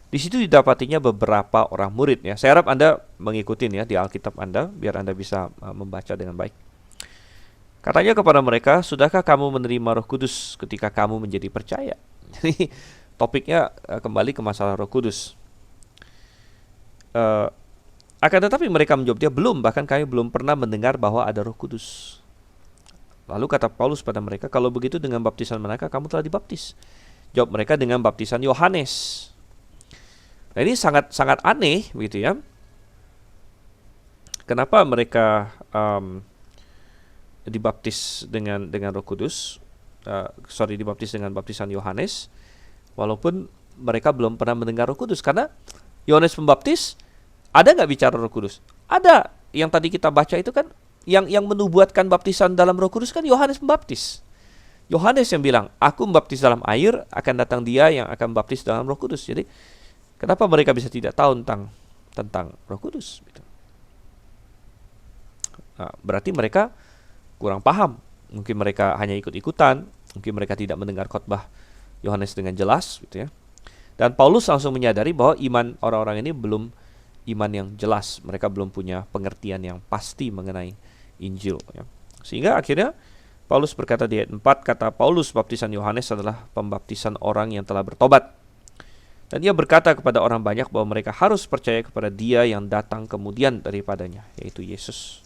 Di situ didapatinya beberapa orang murid ya. Saya harap Anda mengikuti ya di Alkitab Anda biar Anda bisa membaca dengan baik. Katanya kepada mereka, "Sudahkah kamu menerima Roh Kudus ketika kamu menjadi percaya?" Jadi topiknya kembali ke masalah Roh Kudus. Akan tetapi mereka menjawab dia, "Belum, bahkan kami belum pernah mendengar bahwa ada Roh Kudus." Lalu kata Paulus pada mereka, "Kalau begitu dengan baptisan manakah kamu telah dibaptis?" Jawab mereka, "Dengan baptisan Yohanes." Nah, ini sangat aneh begitu ya. Kenapa mereka dibaptis dengan Roh Kudus? Dibaptis dengan baptisan Yohanes, walaupun mereka belum pernah mendengar Roh Kudus. Karena Yohanes Pembaptis ada nggak bicara Roh Kudus? Ada yang tadi kita baca itu kan, yang menubuatkan baptisan dalam Roh Kudus kan Yohanes Pembaptis. Yohanes yang bilang, aku membaptis dalam air, akan datang dia yang akan membaptis dalam Roh Kudus. Jadi kenapa mereka bisa tidak tahu tentang Roh Kudus? Nah, berarti mereka kurang paham. Mungkin mereka hanya ikut-ikutan, mungkin mereka tidak mendengar khotbah Yohanes dengan jelas, gitu ya. Dan Paulus langsung menyadari bahwa iman orang-orang ini belum iman yang jelas. Mereka belum punya pengertian yang pasti mengenai Injil, ya. Sehingga akhirnya Paulus berkata di ayat 4, kata Paulus, baptisan Yohanes adalah pembaptisan orang yang telah bertobat. Dan dia berkata kepada orang banyak bahwa mereka harus percaya kepada dia yang datang kemudian daripadanya, yaitu Yesus.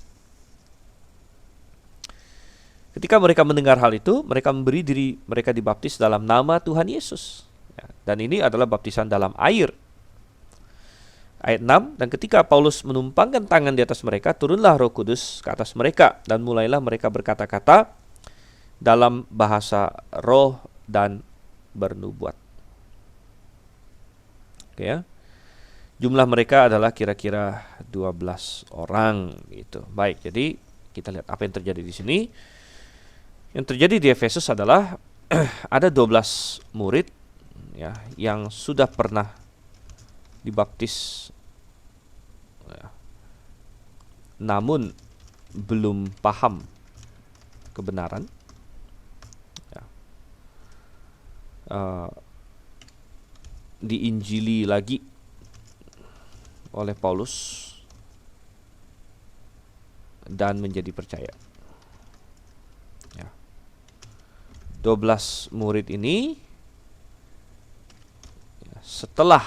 Ketika mereka mendengar hal itu, mereka memberi diri mereka dibaptis dalam nama Tuhan Yesus. Dan ini adalah baptisan dalam air. Ayat 6, dan ketika Paulus menumpangkan tangan di atas mereka, turunlah Roh Kudus ke atas mereka, dan mulailah mereka berkata-kata dalam bahasa roh dan bernubuat. Oke, ya. Jumlah mereka adalah kira-kira 12 orang gitu. Baik, jadi kita lihat apa yang terjadi di sini. Yang terjadi di Efesus adalah ada 12 murid, ya, yang sudah pernah dibaptis, ya, namun belum paham kebenaran, ya. Diinjili lagi oleh Paulus dan menjadi percaya. 12 murid ini setelah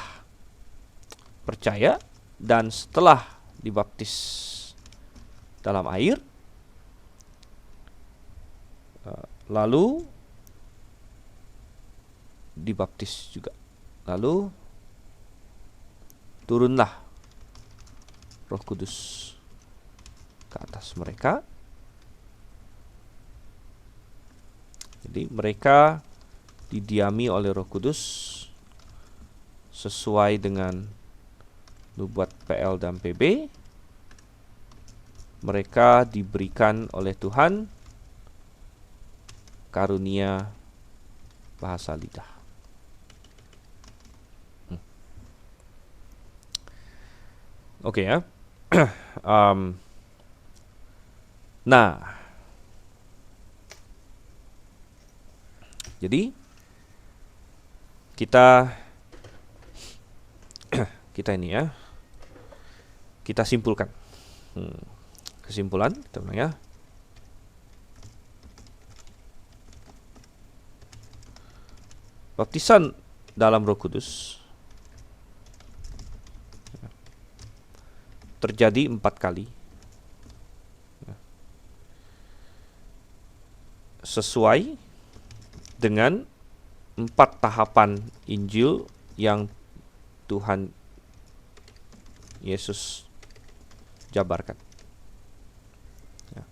percaya dan setelah dibaptis dalam air, lalu dibaptis juga, lalu turunlah Roh Kudus ke atas mereka. Jadi mereka didiami oleh Roh Kudus sesuai dengan nubuat PL dan PB. Mereka diberikan oleh Tuhan karunia bahasa lidah. Oke, ya. Nah, jadi kita ini, ya, kita simpulkan. Kesimpulan kita bilang, ya. Baptisan dalam Roh Kudus terjadi 4 kali, sesuai dengan 4 tahapan Injil yang Tuhan Yesus jabarkan, ya.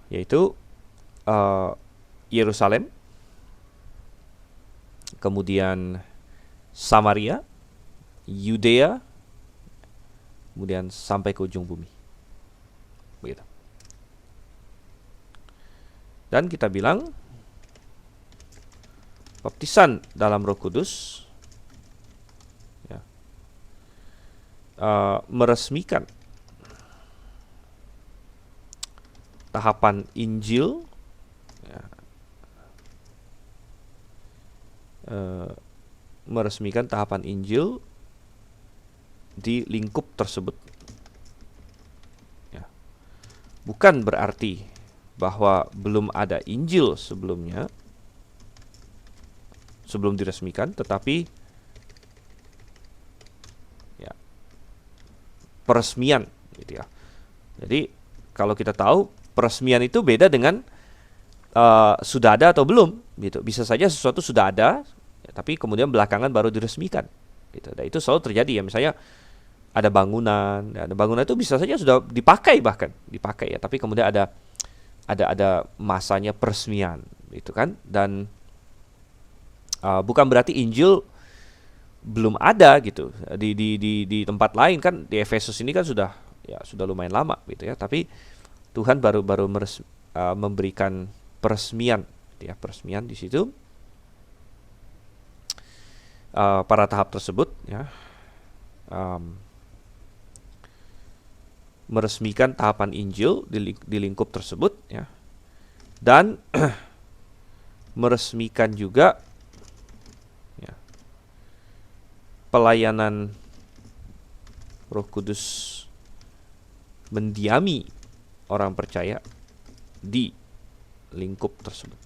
Yaitu Yerusalem, kemudian Samaria, Yudea, kemudian sampai ke ujung bumi. Begitu. Dan kita bilang baptisan dalam Roh Kudus, ya, meresmikan tahapan Injil, ya, meresmikan tahapan Injil di lingkup tersebut, ya. Bukan berarti bahwa belum ada Injil sebelumnya, sebelum diresmikan, tetapi, ya, peresmian, gitu, ya. Jadi kalau kita tahu peresmian itu beda dengan sudah ada atau belum, gitu. Bisa saja sesuatu sudah ada, ya, tapi kemudian belakangan baru diresmikan, gitu. Dan itu selalu terjadi, ya. Misalnya ada bangunan, ya, ada bangunan itu bisa saja sudah dipakai, bahkan dipakai, ya, tapi kemudian ada masanya peresmian, gitu kan. Dan bukan berarti Injil belum ada gitu di tempat lain kan. Di Efesus ini kan sudah lumayan lama gitu ya, tapi Tuhan baru memberikan peresmian gitu ya, peresmian di situ pada tahap tersebut ya, meresmikan tahapan Injil di lingkup tersebut ya, dan meresmikan juga ya, pelayanan Roh Kudus mendiami orang percaya di lingkup tersebut.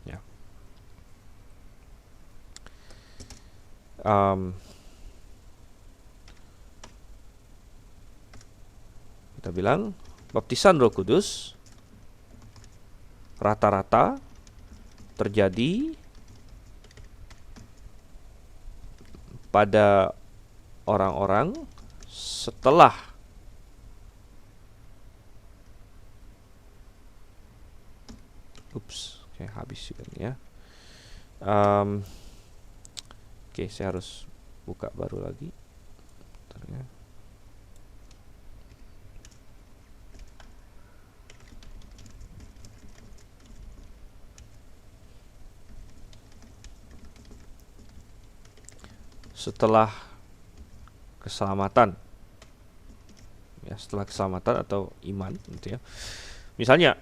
Ya. Kita bilang baptisan Roh Kudus rata-rata terjadi pada orang-orang setelah kayak habis juga nih ya. Oke, saya harus buka baru lagi. Bentar ya. Setelah keselamatan ya, setelah keselamatan atau iman gitu ya. Misalnya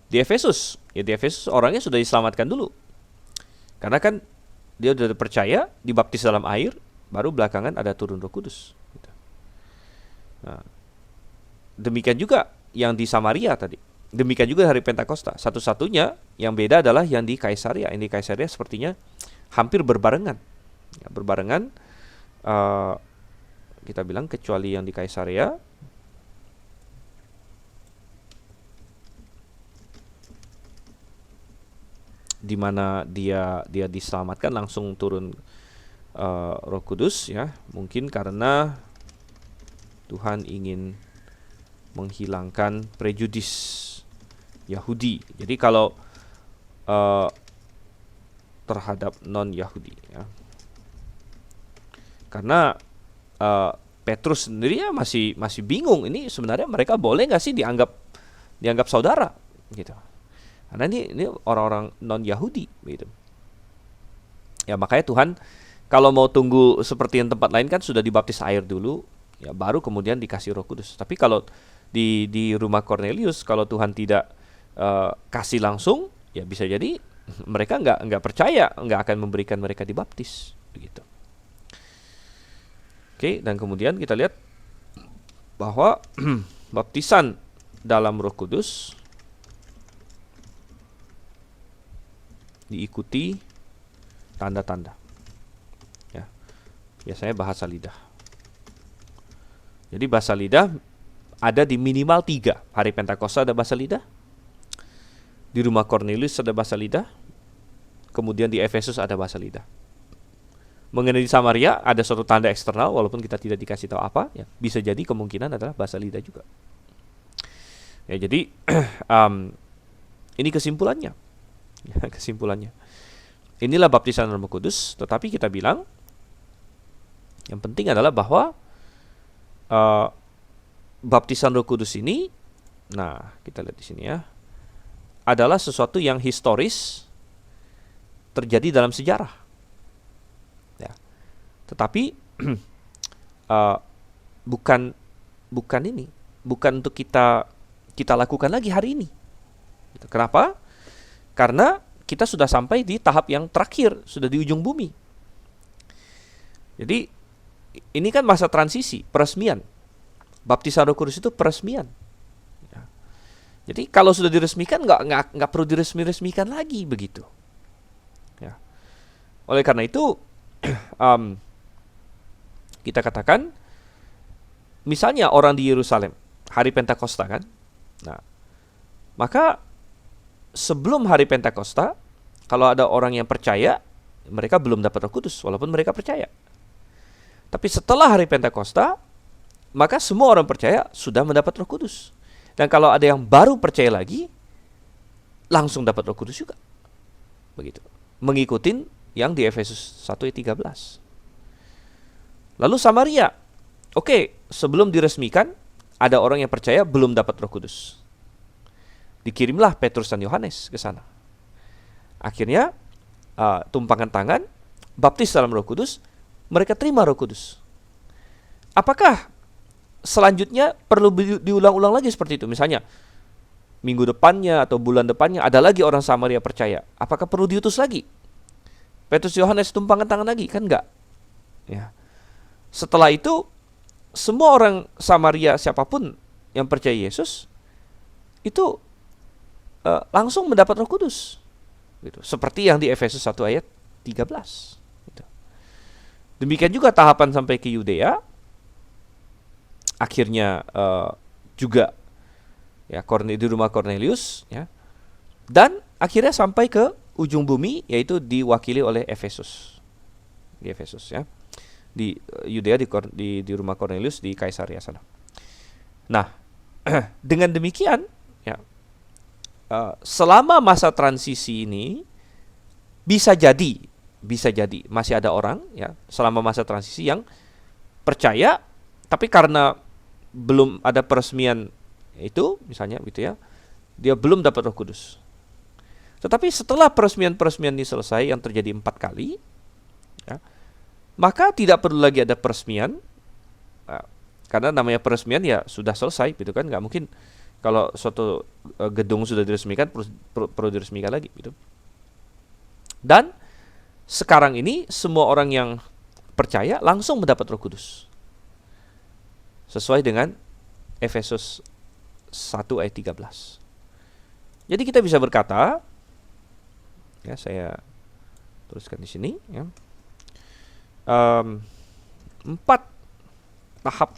di Efesus orangnya sudah diselamatkan dulu, karena kan dia sudah percaya, dibaptis dalam air, baru belakangan ada turun Roh Kudus gitu. Nah, demikian juga yang di Samaria tadi, demikian juga hari Pentakosta. Satu-satunya yang beda adalah yang di Kaisaria. Yang di Kaisaria sepertinya hampir berbarengan ya, kita bilang kecuali yang di Kaisaria, di mana dia diselamatkan langsung turun Roh Kudus ya, mungkin karena Tuhan ingin menghilangkan prejudis Yahudi. Jadi kalau terhadap non-Yahudi ya, karena Petrus sendiri ya masih bingung, ini sebenarnya mereka boleh nggak sih dianggap saudara gitu. Karena ini orang-orang non-Yahudi gitu. Ya makanya Tuhan kalau mau tunggu seperti yang tempat lain kan sudah dibaptis air dulu, ya baru kemudian dikasih Roh Kudus. Tapi kalau di rumah Cornelius, kalau Tuhan tidak kasih langsung, ya bisa jadi mereka nggak percaya, nggak akan memberikan mereka dibaptis begitu. Oke, dan kemudian kita lihat bahwa baptisan dalam Roh Kudus diikuti tanda-tanda ya, biasanya bahasa lidah. Jadi bahasa lidah ada di minimal 3. Hari Pentakosta ada bahasa lidah, di rumah Cornelius ada bahasa lidah, kemudian di Efesus ada bahasa lidah. Mengenai di Samaria ada suatu tanda eksternal, walaupun kita tidak dikasih tahu apa ya, bisa jadi kemungkinan adalah bahasa lidah juga ya. Jadi ini kesimpulannya. Kesimpulannya, inilah baptisan Roh Kudus. Tetapi kita bilang yang penting adalah bahwa baptisan Roh Kudus ini, nah kita lihat di sini ya, adalah sesuatu yang historis terjadi dalam sejarah. Ya. Tetapi bukan untuk kita lakukan lagi hari ini. Kenapa? Karena kita sudah sampai di tahap yang terakhir, sudah di ujung bumi. Jadi ini kan masa transisi, peresmian. Baptisan Roh Kudus itu peresmian. Ya. Jadi kalau sudah diresmikan, nggak perlu diresmikan lagi begitu. Ya. Oleh karena itu, kita katakan, misalnya orang di Yerusalem hari Pentakosta kan, nah maka sebelum hari Pentakosta, kalau ada orang yang percaya, mereka belum dapat Roh Kudus, walaupun mereka percaya. Tapi setelah hari Pentakosta, maka semua orang percaya sudah mendapat Roh Kudus. Dan kalau ada yang baru percaya lagi, langsung dapat Roh Kudus juga. Begitu. Mengikutin yang di Efesus 1 ayat 13. Lalu Samaria, sebelum diresmikan, ada orang yang percaya belum dapat Roh Kudus. Dikirimlah Petrus dan Yohanes ke sana. Akhirnya tumpangan tangan, baptis dalam Roh Kudus, mereka terima Roh Kudus. Apakah selanjutnya perlu diulang-ulang lagi seperti itu? Misalnya minggu depannya atau bulan depannya ada lagi orang Samaria percaya. Apakah perlu diutus lagi? Petrus Yohanes tumpangan tangan lagi? Kan enggak. Ya. Setelah itu semua orang Samaria siapapun yang percaya Yesus itu langsung mendapat Roh Kudus. Gitu. Seperti yang di Efesus 1 ayat 13. Gitu. Demikian juga tahapan sampai ke Yudea. Akhirnya juga ya di rumah Kornelius, ya. Dan akhirnya sampai ke ujung bumi, yaitu diwakili oleh Efesus. Di Efesus, ya. Di Yudea, di rumah Kornelius di Kaisaria sana. Nah, dengan demikian, ya, selama masa transisi ini bisa jadi masih ada orang, ya, selama masa transisi yang percaya, tapi karena belum ada peresmian itu, misalnya gitu ya, dia belum dapat Roh Kudus. Tetapi setelah peresmian ini selesai yang terjadi 4 kali, ya, maka tidak perlu lagi ada peresmian, karena namanya peresmian ya sudah selesai, gitu kan? Nggak mungkin kalau suatu gedung sudah diresmikan perlu diresmikan lagi, gitu. Dan sekarang ini semua orang yang percaya langsung mendapat Roh Kudus, sesuai dengan Efesus 1 ayat 13. Jadi kita bisa berkata, ya, saya tuliskan di sini, ya. 4 tahap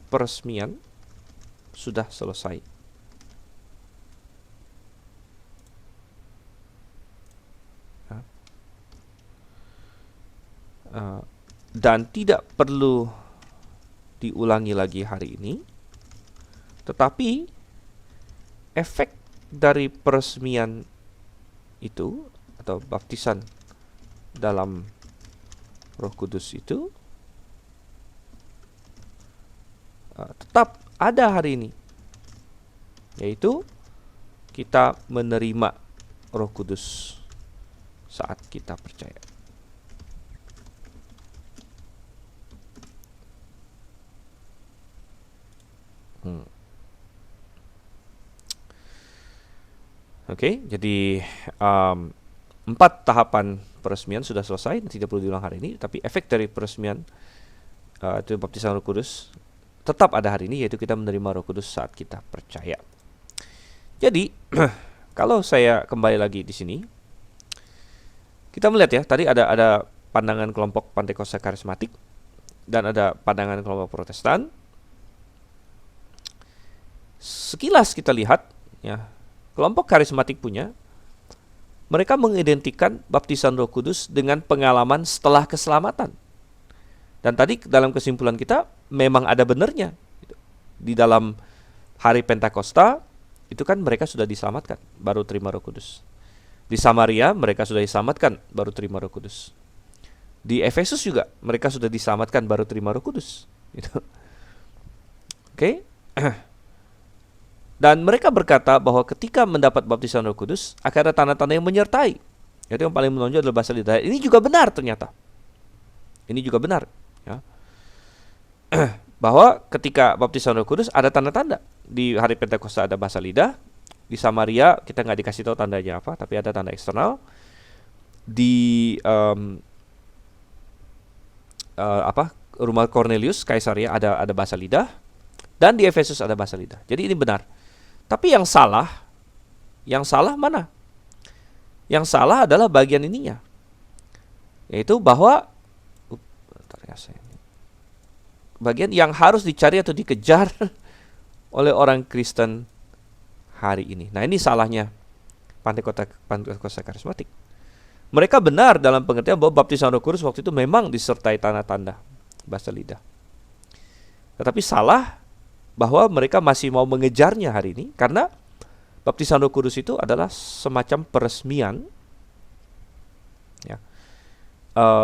peresmian sudah selesai. Dan tidak perlu diulangi lagi hari ini, tetapi efek dari peresmian itu atau baptisan dalam Roh Kudus itu tetap ada hari ini, yaitu kita menerima Roh Kudus saat kita percaya. Jadi 4 tahapan peresmian sudah selesai, tidak perlu diulang hari ini, tapi efek dari peresmian itu baptisan Roh Kudus tetap ada hari ini, yaitu kita menerima Roh Kudus saat kita percaya. Jadi kalau saya kembali lagi di sini, kita melihat ya, tadi ada pandangan kelompok Pentakosta karismatik dan ada pandangan kelompok Protestan. Sekilas kita lihat, ya, kelompok karismatik punya, mereka mengidentikan baptisan Roh Kudus dengan pengalaman setelah keselamatan. Dan tadi dalam kesimpulan kita memang ada benarnya. Di dalam hari Pentakosta itu kan mereka sudah diselamatkan, baru terima Roh Kudus. Di Samaria mereka sudah diselamatkan, baru terima Roh Kudus. Di Efesus juga mereka sudah diselamatkan, baru terima Roh Kudus. Gitu. Oke. Dan mereka berkata bahwa ketika mendapat baptisan Roh Kudus akan ada tanda-tanda yang menyertai. Yaitu yang paling menonjol adalah bahasa lidah. Ini juga benar ternyata. Ini juga benar, ya. Bahwa ketika baptisan Roh Kudus ada tanda-tanda. Di hari Pentakosta ada bahasa lidah. Di Samaria kita nggak dikasih tahu tandanya apa, tapi ada tanda eksternal. Di rumah Cornelius, Kaisaria ada bahasa lidah. Dan di Efesus ada bahasa lidah. Jadi ini benar. Tapi yang salah mana? Yang salah adalah bagian ininya, yaitu bahwa bagian yang harus dicari atau dikejar oleh orang Kristen hari ini. Nah, ini salahnya Pentakosta karismatik. Mereka benar dalam pengertian bahwa baptisan Roh Kudus waktu itu memang disertai tanda-tanda bahasa lidah. Tetapi salah bahwa mereka masih mau mengejarnya hari ini, karena baptisan Roh Kudus itu adalah semacam peresmian, ya,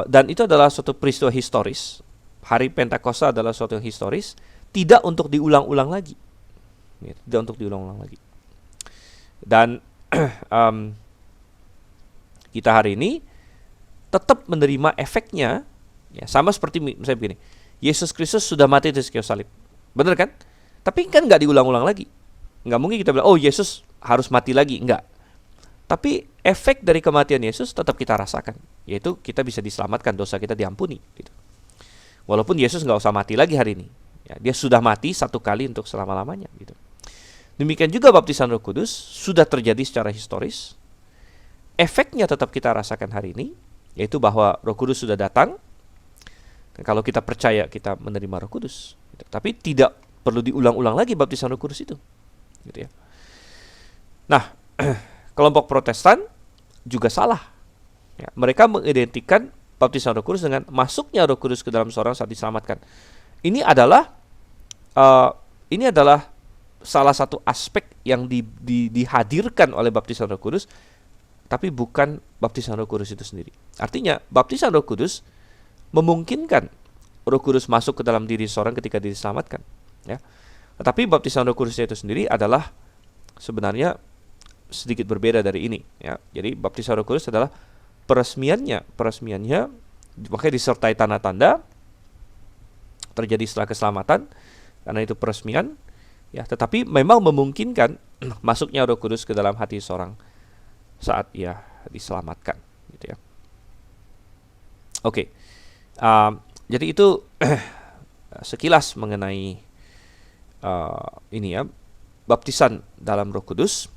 Dan itu adalah suatu peristiwa historis. Hari Pentakosta adalah suatu yang historis, tidak untuk diulang-ulang lagi. Ya, tidak untuk diulang-ulang lagi. Dan kita hari ini tetap menerima efeknya, ya, sama seperti misalnya begini, Yesus Kristus sudah mati di kayu salib, benar kan? Tapi kan nggak diulang-ulang lagi. Nggak mungkin kita bilang, oh Yesus harus mati lagi, nggak. Tapi efek dari kematian Yesus tetap kita rasakan, yaitu kita bisa diselamatkan, dosa kita diampuni. Gitu. Walaupun Yesus nggak usah mati lagi hari ini, ya, dia sudah mati satu kali untuk selama-lamanya. Gitu. Demikian juga baptisan Roh Kudus sudah terjadi secara historis. Efeknya tetap kita rasakan hari ini, yaitu bahwa Roh Kudus sudah datang. Dan kalau kita percaya, kita menerima Roh Kudus. Gitu. Tapi tidak perlu diulang-ulang lagi baptisan Roh Kudus itu. Gitu ya. Nah, kelompok Protestan juga salah. Ya, mereka mengidentikan baptisan Roh Kudus dengan masuknya Roh Kudus ke dalam seorang saat diselamatkan. Ini adalah salah satu aspek yang dihadirkan oleh baptisan Roh Kudus, tapi bukan baptisan Roh Kudus itu sendiri. Artinya, baptisan Roh Kudus memungkinkan Roh Kudus masuk ke dalam diri seorang ketika diselamatkan. Ya. Tetapi baptisan Roh Kudus itu sendiri adalah sebenarnya sedikit berbeda dari ini. Ya. Jadi baptisan Roh Kudus adalah peresmiannya makanya disertai tanda-tanda terjadi setelah keselamatan, karena itu peresmian. Ya. Tetapi memang memungkinkan masuknya Roh Kudus ke dalam hati seorang saat ia diselamatkan, gitu ya. Oke, jadi itu sekilas mengenai ini ya, baptisan dalam Roh Kudus.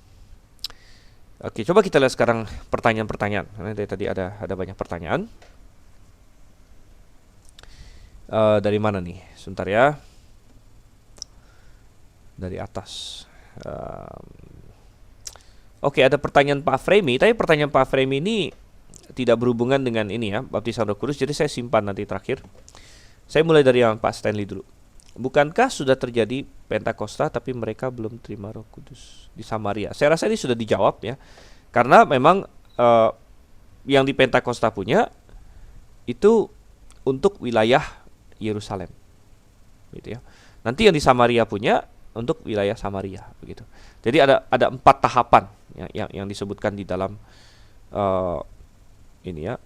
Oke, coba kita lihat sekarang pertanyaan-pertanyaan. Karena dari tadi ada banyak pertanyaan. Dari mana nih? Sebentar ya. Dari atas. Oke, ada pertanyaan Pak Fremi. Tapi pertanyaan Pak Fremi ini tidak berhubungan dengan ini ya, baptisan Roh Kudus. Jadi saya simpan nanti terakhir. Saya mulai dari yang Pak Stanley dulu. Bukankah sudah terjadi Pentakosta tapi mereka belum terima Roh Kudus di Samaria? Saya rasa ini sudah dijawab ya. Karena memang yang di Pentakosta punya itu untuk wilayah Yerusalem. Gitu ya. Nanti yang di Samaria punya untuk wilayah Samaria, begitu. Jadi ada 4 tahapan yang disebutkan di dalam ini ya,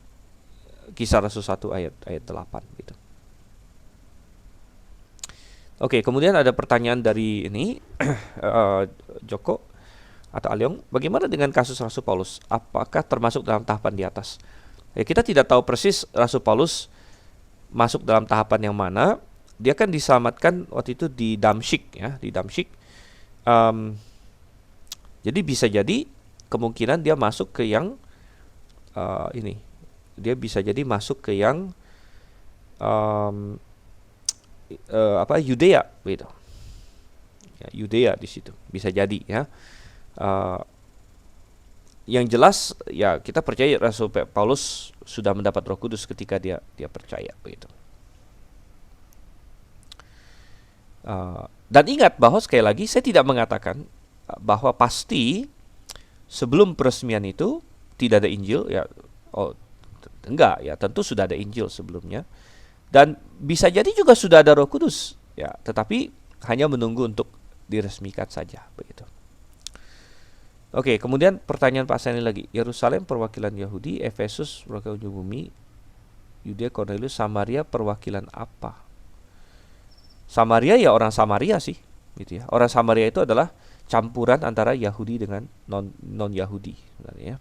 Kisah Rasul 1 ayat 8 gitu. Oke, kemudian ada pertanyaan dari ini Joko atau Aliong, bagaimana dengan kasus Rasul Paulus? Apakah termasuk dalam tahapan di atas? Ya, kita tidak tahu persis Rasul Paulus masuk dalam tahapan yang mana. Dia kan diselamatkan waktu itu di Damsyik ya, di Damsyik. Jadi bisa jadi kemungkinan dia masuk ke yang ini. Dia bisa jadi masuk ke yang Yudea gitu. Ya, Yudea di situ. Bisa jadi ya. Yang jelas ya kita percaya Rasul Paulus sudah mendapat Roh Kudus ketika dia percaya begitu. Dan ingat bahwa sekali lagi saya tidak mengatakan bahwa pasti sebelum peresmian itu tidak ada Injil ya. Enggak ya, tentu sudah ada Injil sebelumnya. Dan bisa jadi juga sudah ada Roh Kudus ya, tetapi hanya menunggu untuk diresmikan saja begitu. Oke, kemudian pertanyaan Pak Sani lagi. Yerusalem perwakilan Yahudi, Efesus perwakilan bumi, Yudea, Kornelius, Samaria perwakilan apa? Samaria ya orang Samaria sih, gitu ya. Orang Samaria itu adalah campuran antara Yahudi dengan non Yahudi, sebenarnya.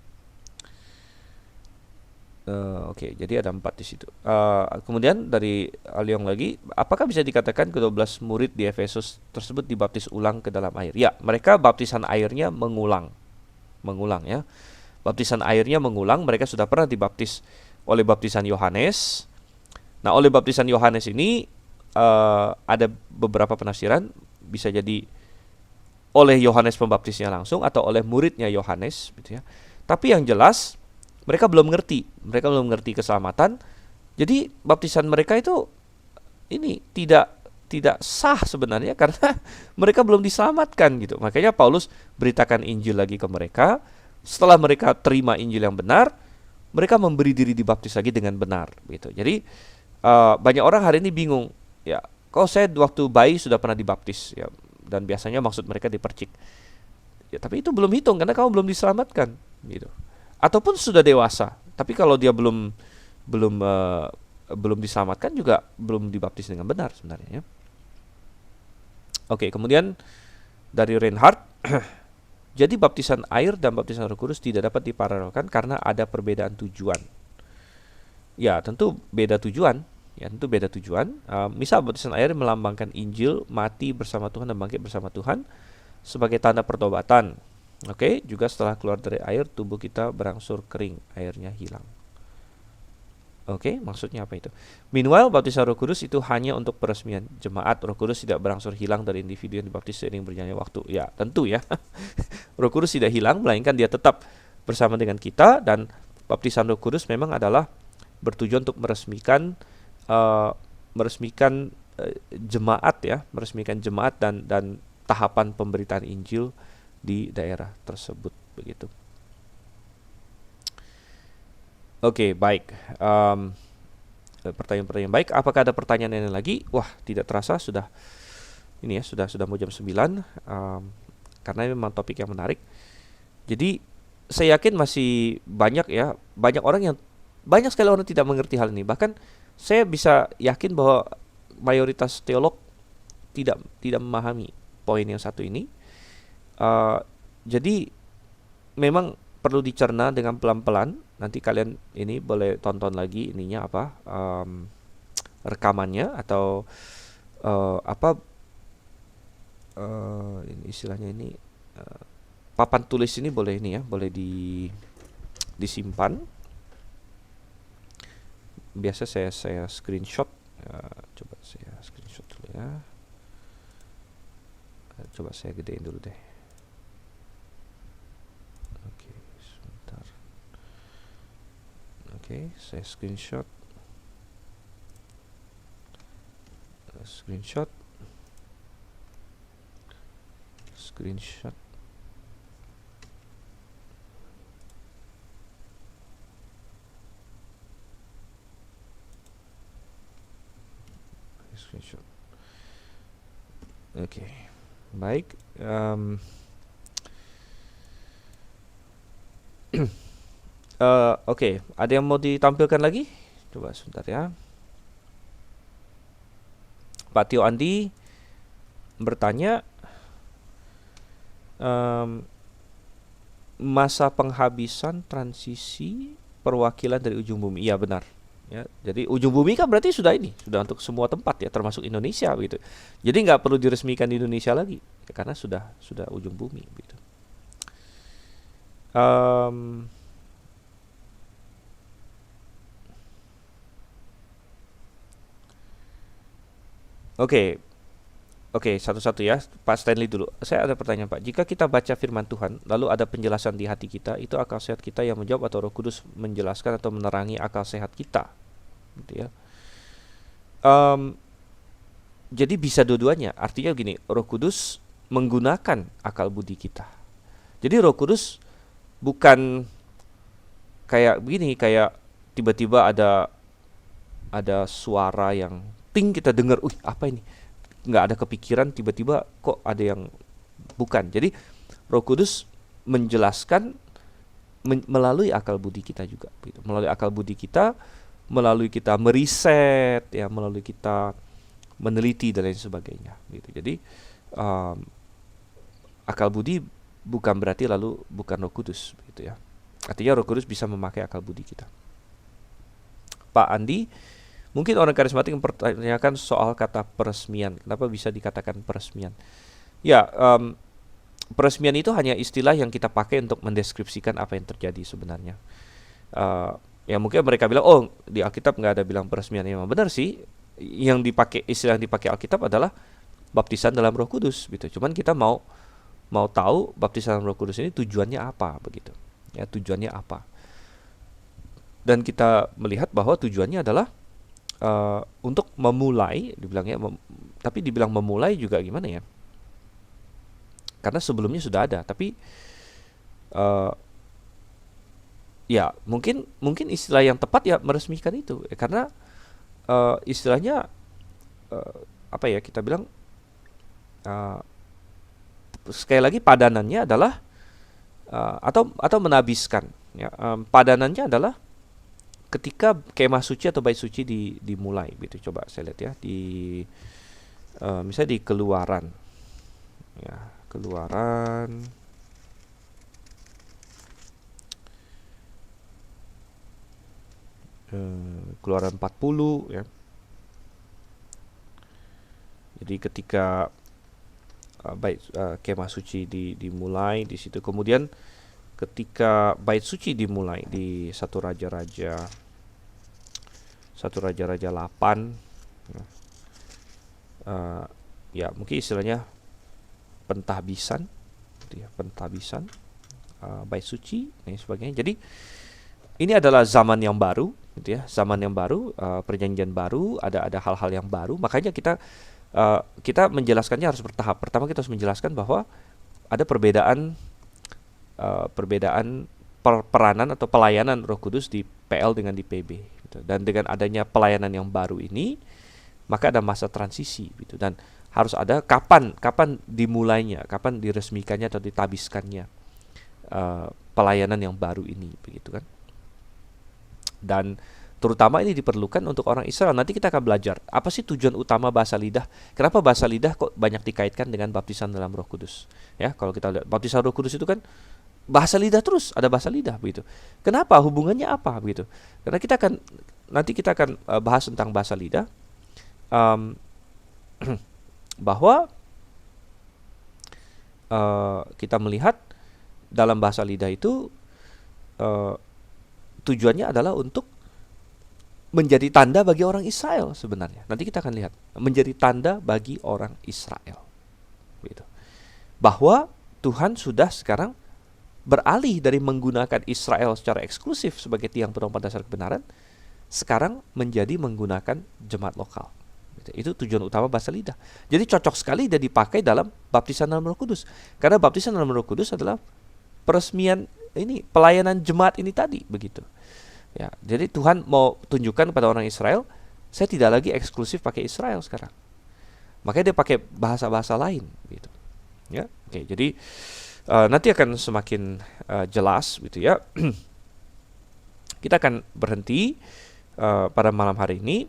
Oke, jadi ada 4 di situ. Kemudian dari Aliong lagi, apakah bisa dikatakan ke-12 murid di Efesus tersebut dibaptis ulang ke dalam air? Ya, mereka baptisan airnya mengulang ya. Baptisan airnya mengulang, mereka sudah pernah dibaptis oleh baptisan Yohanes. Nah, oleh baptisan Yohanes ini ada beberapa penafsiran, bisa jadi oleh Yohanes Pembaptisnya langsung atau oleh muridnya Yohanes, gitu ya. Tapi yang jelas mereka belum mengerti keselamatan. Jadi baptisan mereka itu ini tidak sah sebenarnya karena mereka belum diselamatkan gitu. Makanya Paulus beritakan Injil lagi ke mereka. Setelah mereka terima Injil yang benar, mereka memberi diri dibaptis lagi dengan benar gitu. Jadi banyak orang hari ini bingung, ya, kok saya waktu bayi sudah pernah dibaptis, ya, dan biasanya maksud mereka dipercik. Ya, tapi itu belum hitung karena kamu belum diselamatkan, gitu. Ataupun sudah dewasa, tapi kalau dia belum belum diselamatkan juga belum dibaptis dengan benar sebenarnya. Ya. Oke, kemudian dari Reinhardt, jadi baptisan air dan baptisan Roh Kudus tidak dapat diparalelkan karena ada perbedaan tujuan. Ya, tentu beda tujuan. Ya, tentu beda tujuan. Misal baptisan air melambangkan Injil, mati bersama Tuhan dan bangkit bersama Tuhan sebagai tanda pertobatan. Oke, juga setelah keluar dari air, tubuh kita berangsur kering, airnya hilang. Oke, maksudnya apa itu? Meanwhile, baptisan Roh Kudus itu hanya untuk peresmian jemaat. Roh Kudus tidak berangsur hilang dari individu yang dibaptis seiring berjalannya waktu. Ya, tentu ya. Roh Kudus tidak hilang, melainkan dia tetap bersama dengan kita, dan baptisan Roh Kudus memang adalah bertujuan untuk meresmikan jemaat, ya, meresmikan jemaat dan tahapan pemberitaan Injil di daerah tersebut, begitu. Oke, baik. Pertanyaan-pertanyaan baik. Apakah ada pertanyaan lain lagi? Wah, tidak terasa sudah ini ya, sudah mau jam 9. Karena memang topik yang menarik. Jadi saya yakin masih banyak ya, banyak sekali orang tidak mengerti hal ini. Bahkan saya bisa yakin bahwa mayoritas teolog tidak memahami poin yang satu ini. Jadi memang perlu dicerna dengan pelan-pelan. Nanti kalian ini boleh tonton lagi ininya apa, rekamannya atau ini istilahnya ini, papan tulis ini boleh ini ya, boleh disimpan. Biasa saya screenshot. Coba saya screenshot dulu ya. Coba saya gedein dulu deh. Oke, sebentar. Oke, saya screenshot. Screenshot. Screenshot. Screenshot. Oke, baik. Oke, ada yang mau ditampilkan lagi? Coba sebentar ya. Pak Tio Andi bertanya, masa penghabisan transisi perwakilan dari ujung bumi. Iya benar. Ya, jadi ujung bumi kan berarti sudah untuk semua tempat ya, termasuk Indonesia begitu. Jadi nggak perlu diresmikan di Indonesia lagi, ya, karena sudah ujung bumi begitu. Oke, satu-satu ya, Pak Stanley dulu. Saya ada pertanyaan, Pak. Jika kita baca firman Tuhan, lalu ada penjelasan di hati kita, itu akal sehat kita yang menjawab atau Roh Kudus menjelaskan atau menerangi akal sehat kita, gitu ya. Jadi bisa dua-duanya. Artinya gini, Roh Kudus menggunakan akal budi kita. Jadi Roh Kudus bukan kayak begini, kayak tiba-tiba ada suara yang ting kita dengar, apa ini? Nggak ada kepikiran, tiba-tiba kok ada yang bukan. Jadi Roh Kudus menjelaskan melalui akal budi kita juga, gitu. Melalui akal budi kita, melalui kita meriset, ya, melalui kita meneliti dan lain sebagainya, gitu. Jadi akal budi bukan berarti lalu bukan Roh Kudus, gitu ya. Artinya Roh Kudus bisa memakai akal budi kita. Pak Andi, mungkin orang karismatik mempertanyakan soal kata peresmian. Kenapa bisa dikatakan peresmian? Ya, peresmian itu hanya istilah yang kita pakai untuk mendeskripsikan apa yang terjadi sebenarnya. Ya mungkin mereka bilang, oh di Alkitab nggak ada bilang peresmian. Ya memang benar sih. Istilah yang dipakai Alkitab adalah baptisan dalam Roh Kudus, gitu. Cuman kita mau tahu baptisan dalam Roh Kudus ini tujuannya apa, begitu. Ya, tujuannya apa? Dan kita melihat bahwa tujuannya adalah untuk memulai, dibilangnya, tapi dibilang memulai juga gimana ya? Karena sebelumnya sudah ada, tapi ya mungkin istilah yang tepat ya meresmikan itu. Karena istilahnya apa ya kita bilang, uh, sekali lagi padanannya adalah atau menabiskan ya. Padanannya adalah ketika kemah suci atau bait suci dimulai gitu. Coba saya lihat ya di misalnya di Keluaran ya, Keluaran Keluaran 40 ya. Jadi ketika bait kemah suci dimulai di situ, kemudian ketika bait suci dimulai di satu raja-raja 8 ya mungkin istilahnya pentahbisan gitu ya, pentahbisan bait suci dan sebagainya. Jadi ini adalah zaman yang baru gitu ya, zaman yang baru, perjanjian baru, ada hal-hal yang baru. Makanya kita menjelaskannya harus bertahap. Pertama kita harus menjelaskan bahwa ada perbedaan peranan atau pelayanan Roh Kudus di PL dengan di PB gitu. Dan dengan adanya pelayanan yang baru ini, maka ada masa transisi gitu, dan harus ada kapan dimulainya, kapan diresmikannya atau ditabiskannya pelayanan yang baru ini begitu kan. Dan terutama ini diperlukan untuk orang Israel. Nanti kita akan belajar apa sih tujuan utama bahasa lidah. Kenapa bahasa lidah kok banyak dikaitkan dengan baptisan dalam Roh Kudus? Ya, kalau kita lihat baptisan Roh Kudus itu kan bahasa lidah, terus ada bahasa lidah begitu. Kenapa? Hubungannya apa begitu? Karena nanti kita akan bahas tentang bahasa lidah, bahwa kita melihat dalam bahasa lidah itu tujuannya adalah untuk menjadi tanda bagi orang Israel sebenarnya. Nanti kita akan lihat menjadi tanda bagi orang Israel, gitu. Bahwa Tuhan sudah sekarang beralih dari menggunakan Israel secara eksklusif sebagai tiang penolong pada dasar kebenaran, sekarang menjadi menggunakan jemaat lokal. Itu tujuan utama bahasa lidah. Jadi cocok sekali dia dipakai dalam baptisan dalam Roh Kudus. Karena baptisan dalam Roh Kudus adalah peresmian ini, pelayanan jemaat ini tadi begitu. Ya, jadi Tuhan mau tunjukkan kepada orang Israel, saya tidak lagi eksklusif pakai Israel sekarang. Makanya dia pakai bahasa-bahasa lain gitu. Ya. Oke, jadi nanti akan semakin jelas gitu ya. Kita akan berhenti pada malam hari ini.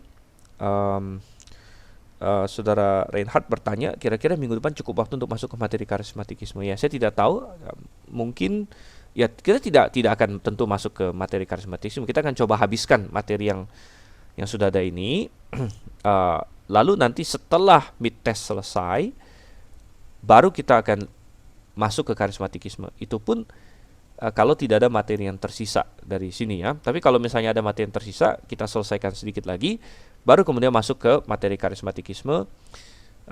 Saudara Reinhard bertanya, kira-kira minggu depan cukup waktu untuk masuk ke materi karismatikisme? Ya, saya tidak tahu. Mungkin ya kita tidak akan tentu masuk ke materi karismatikisme. Kita akan coba habiskan materi yang sudah ada ini. Lalu nanti setelah mid-test selesai, baru kita akan masuk ke karismatikisme. Itu pun kalau tidak ada materi yang tersisa dari sini ya. Tapi kalau misalnya ada materi yang tersisa, kita selesaikan sedikit lagi, baru kemudian masuk ke materi karismatikisme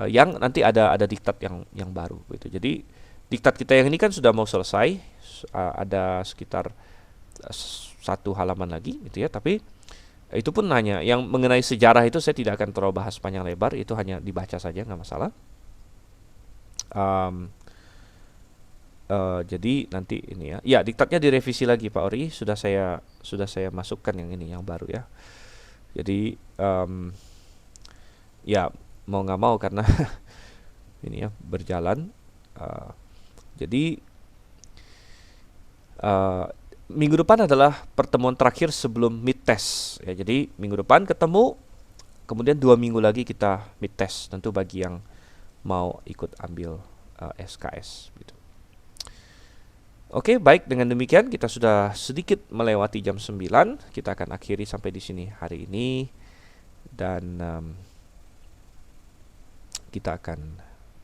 yang nanti ada diktat yang baru gitu. Jadi diktat kita yang ini kan sudah mau selesai, ada sekitar 1 halaman lagi gitu ya. Tapi itu pun hanya yang mengenai sejarah, itu saya tidak akan terlalu bahas panjang lebar, itu hanya dibaca saja, nggak masalah. Jadi nanti ini ya diktatnya direvisi lagi Pak Ori, sudah saya masukkan yang ini yang baru ya. Jadi ya mau nggak mau karena ini ya berjalan. Jadi minggu depan adalah pertemuan terakhir sebelum mid test ya. Jadi minggu depan ketemu, kemudian 2 minggu lagi kita mid test, tentu bagi yang mau ikut ambil SKS gitu. Oke, baik, dengan demikian kita sudah sedikit melewati jam 9. Kita akan akhiri sampai di sini hari ini. Dan kita akan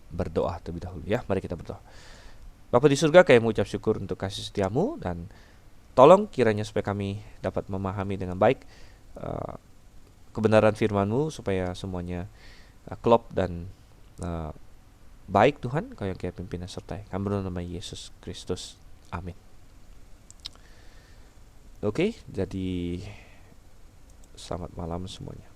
berdoa terlebih dahulu ya. Mari kita berdoa. Bapa di surga, kami mengucap syukur untuk kasih setiamu, dan tolong kiranya supaya kami dapat memahami dengan baik kebenaran firman-Mu, supaya semuanya klop dan baik Tuhan. Kau yang kami pimpin dan sertai. Kami berdoa nama Yesus Kristus. Amin. Oke, jadi selamat malam semuanya.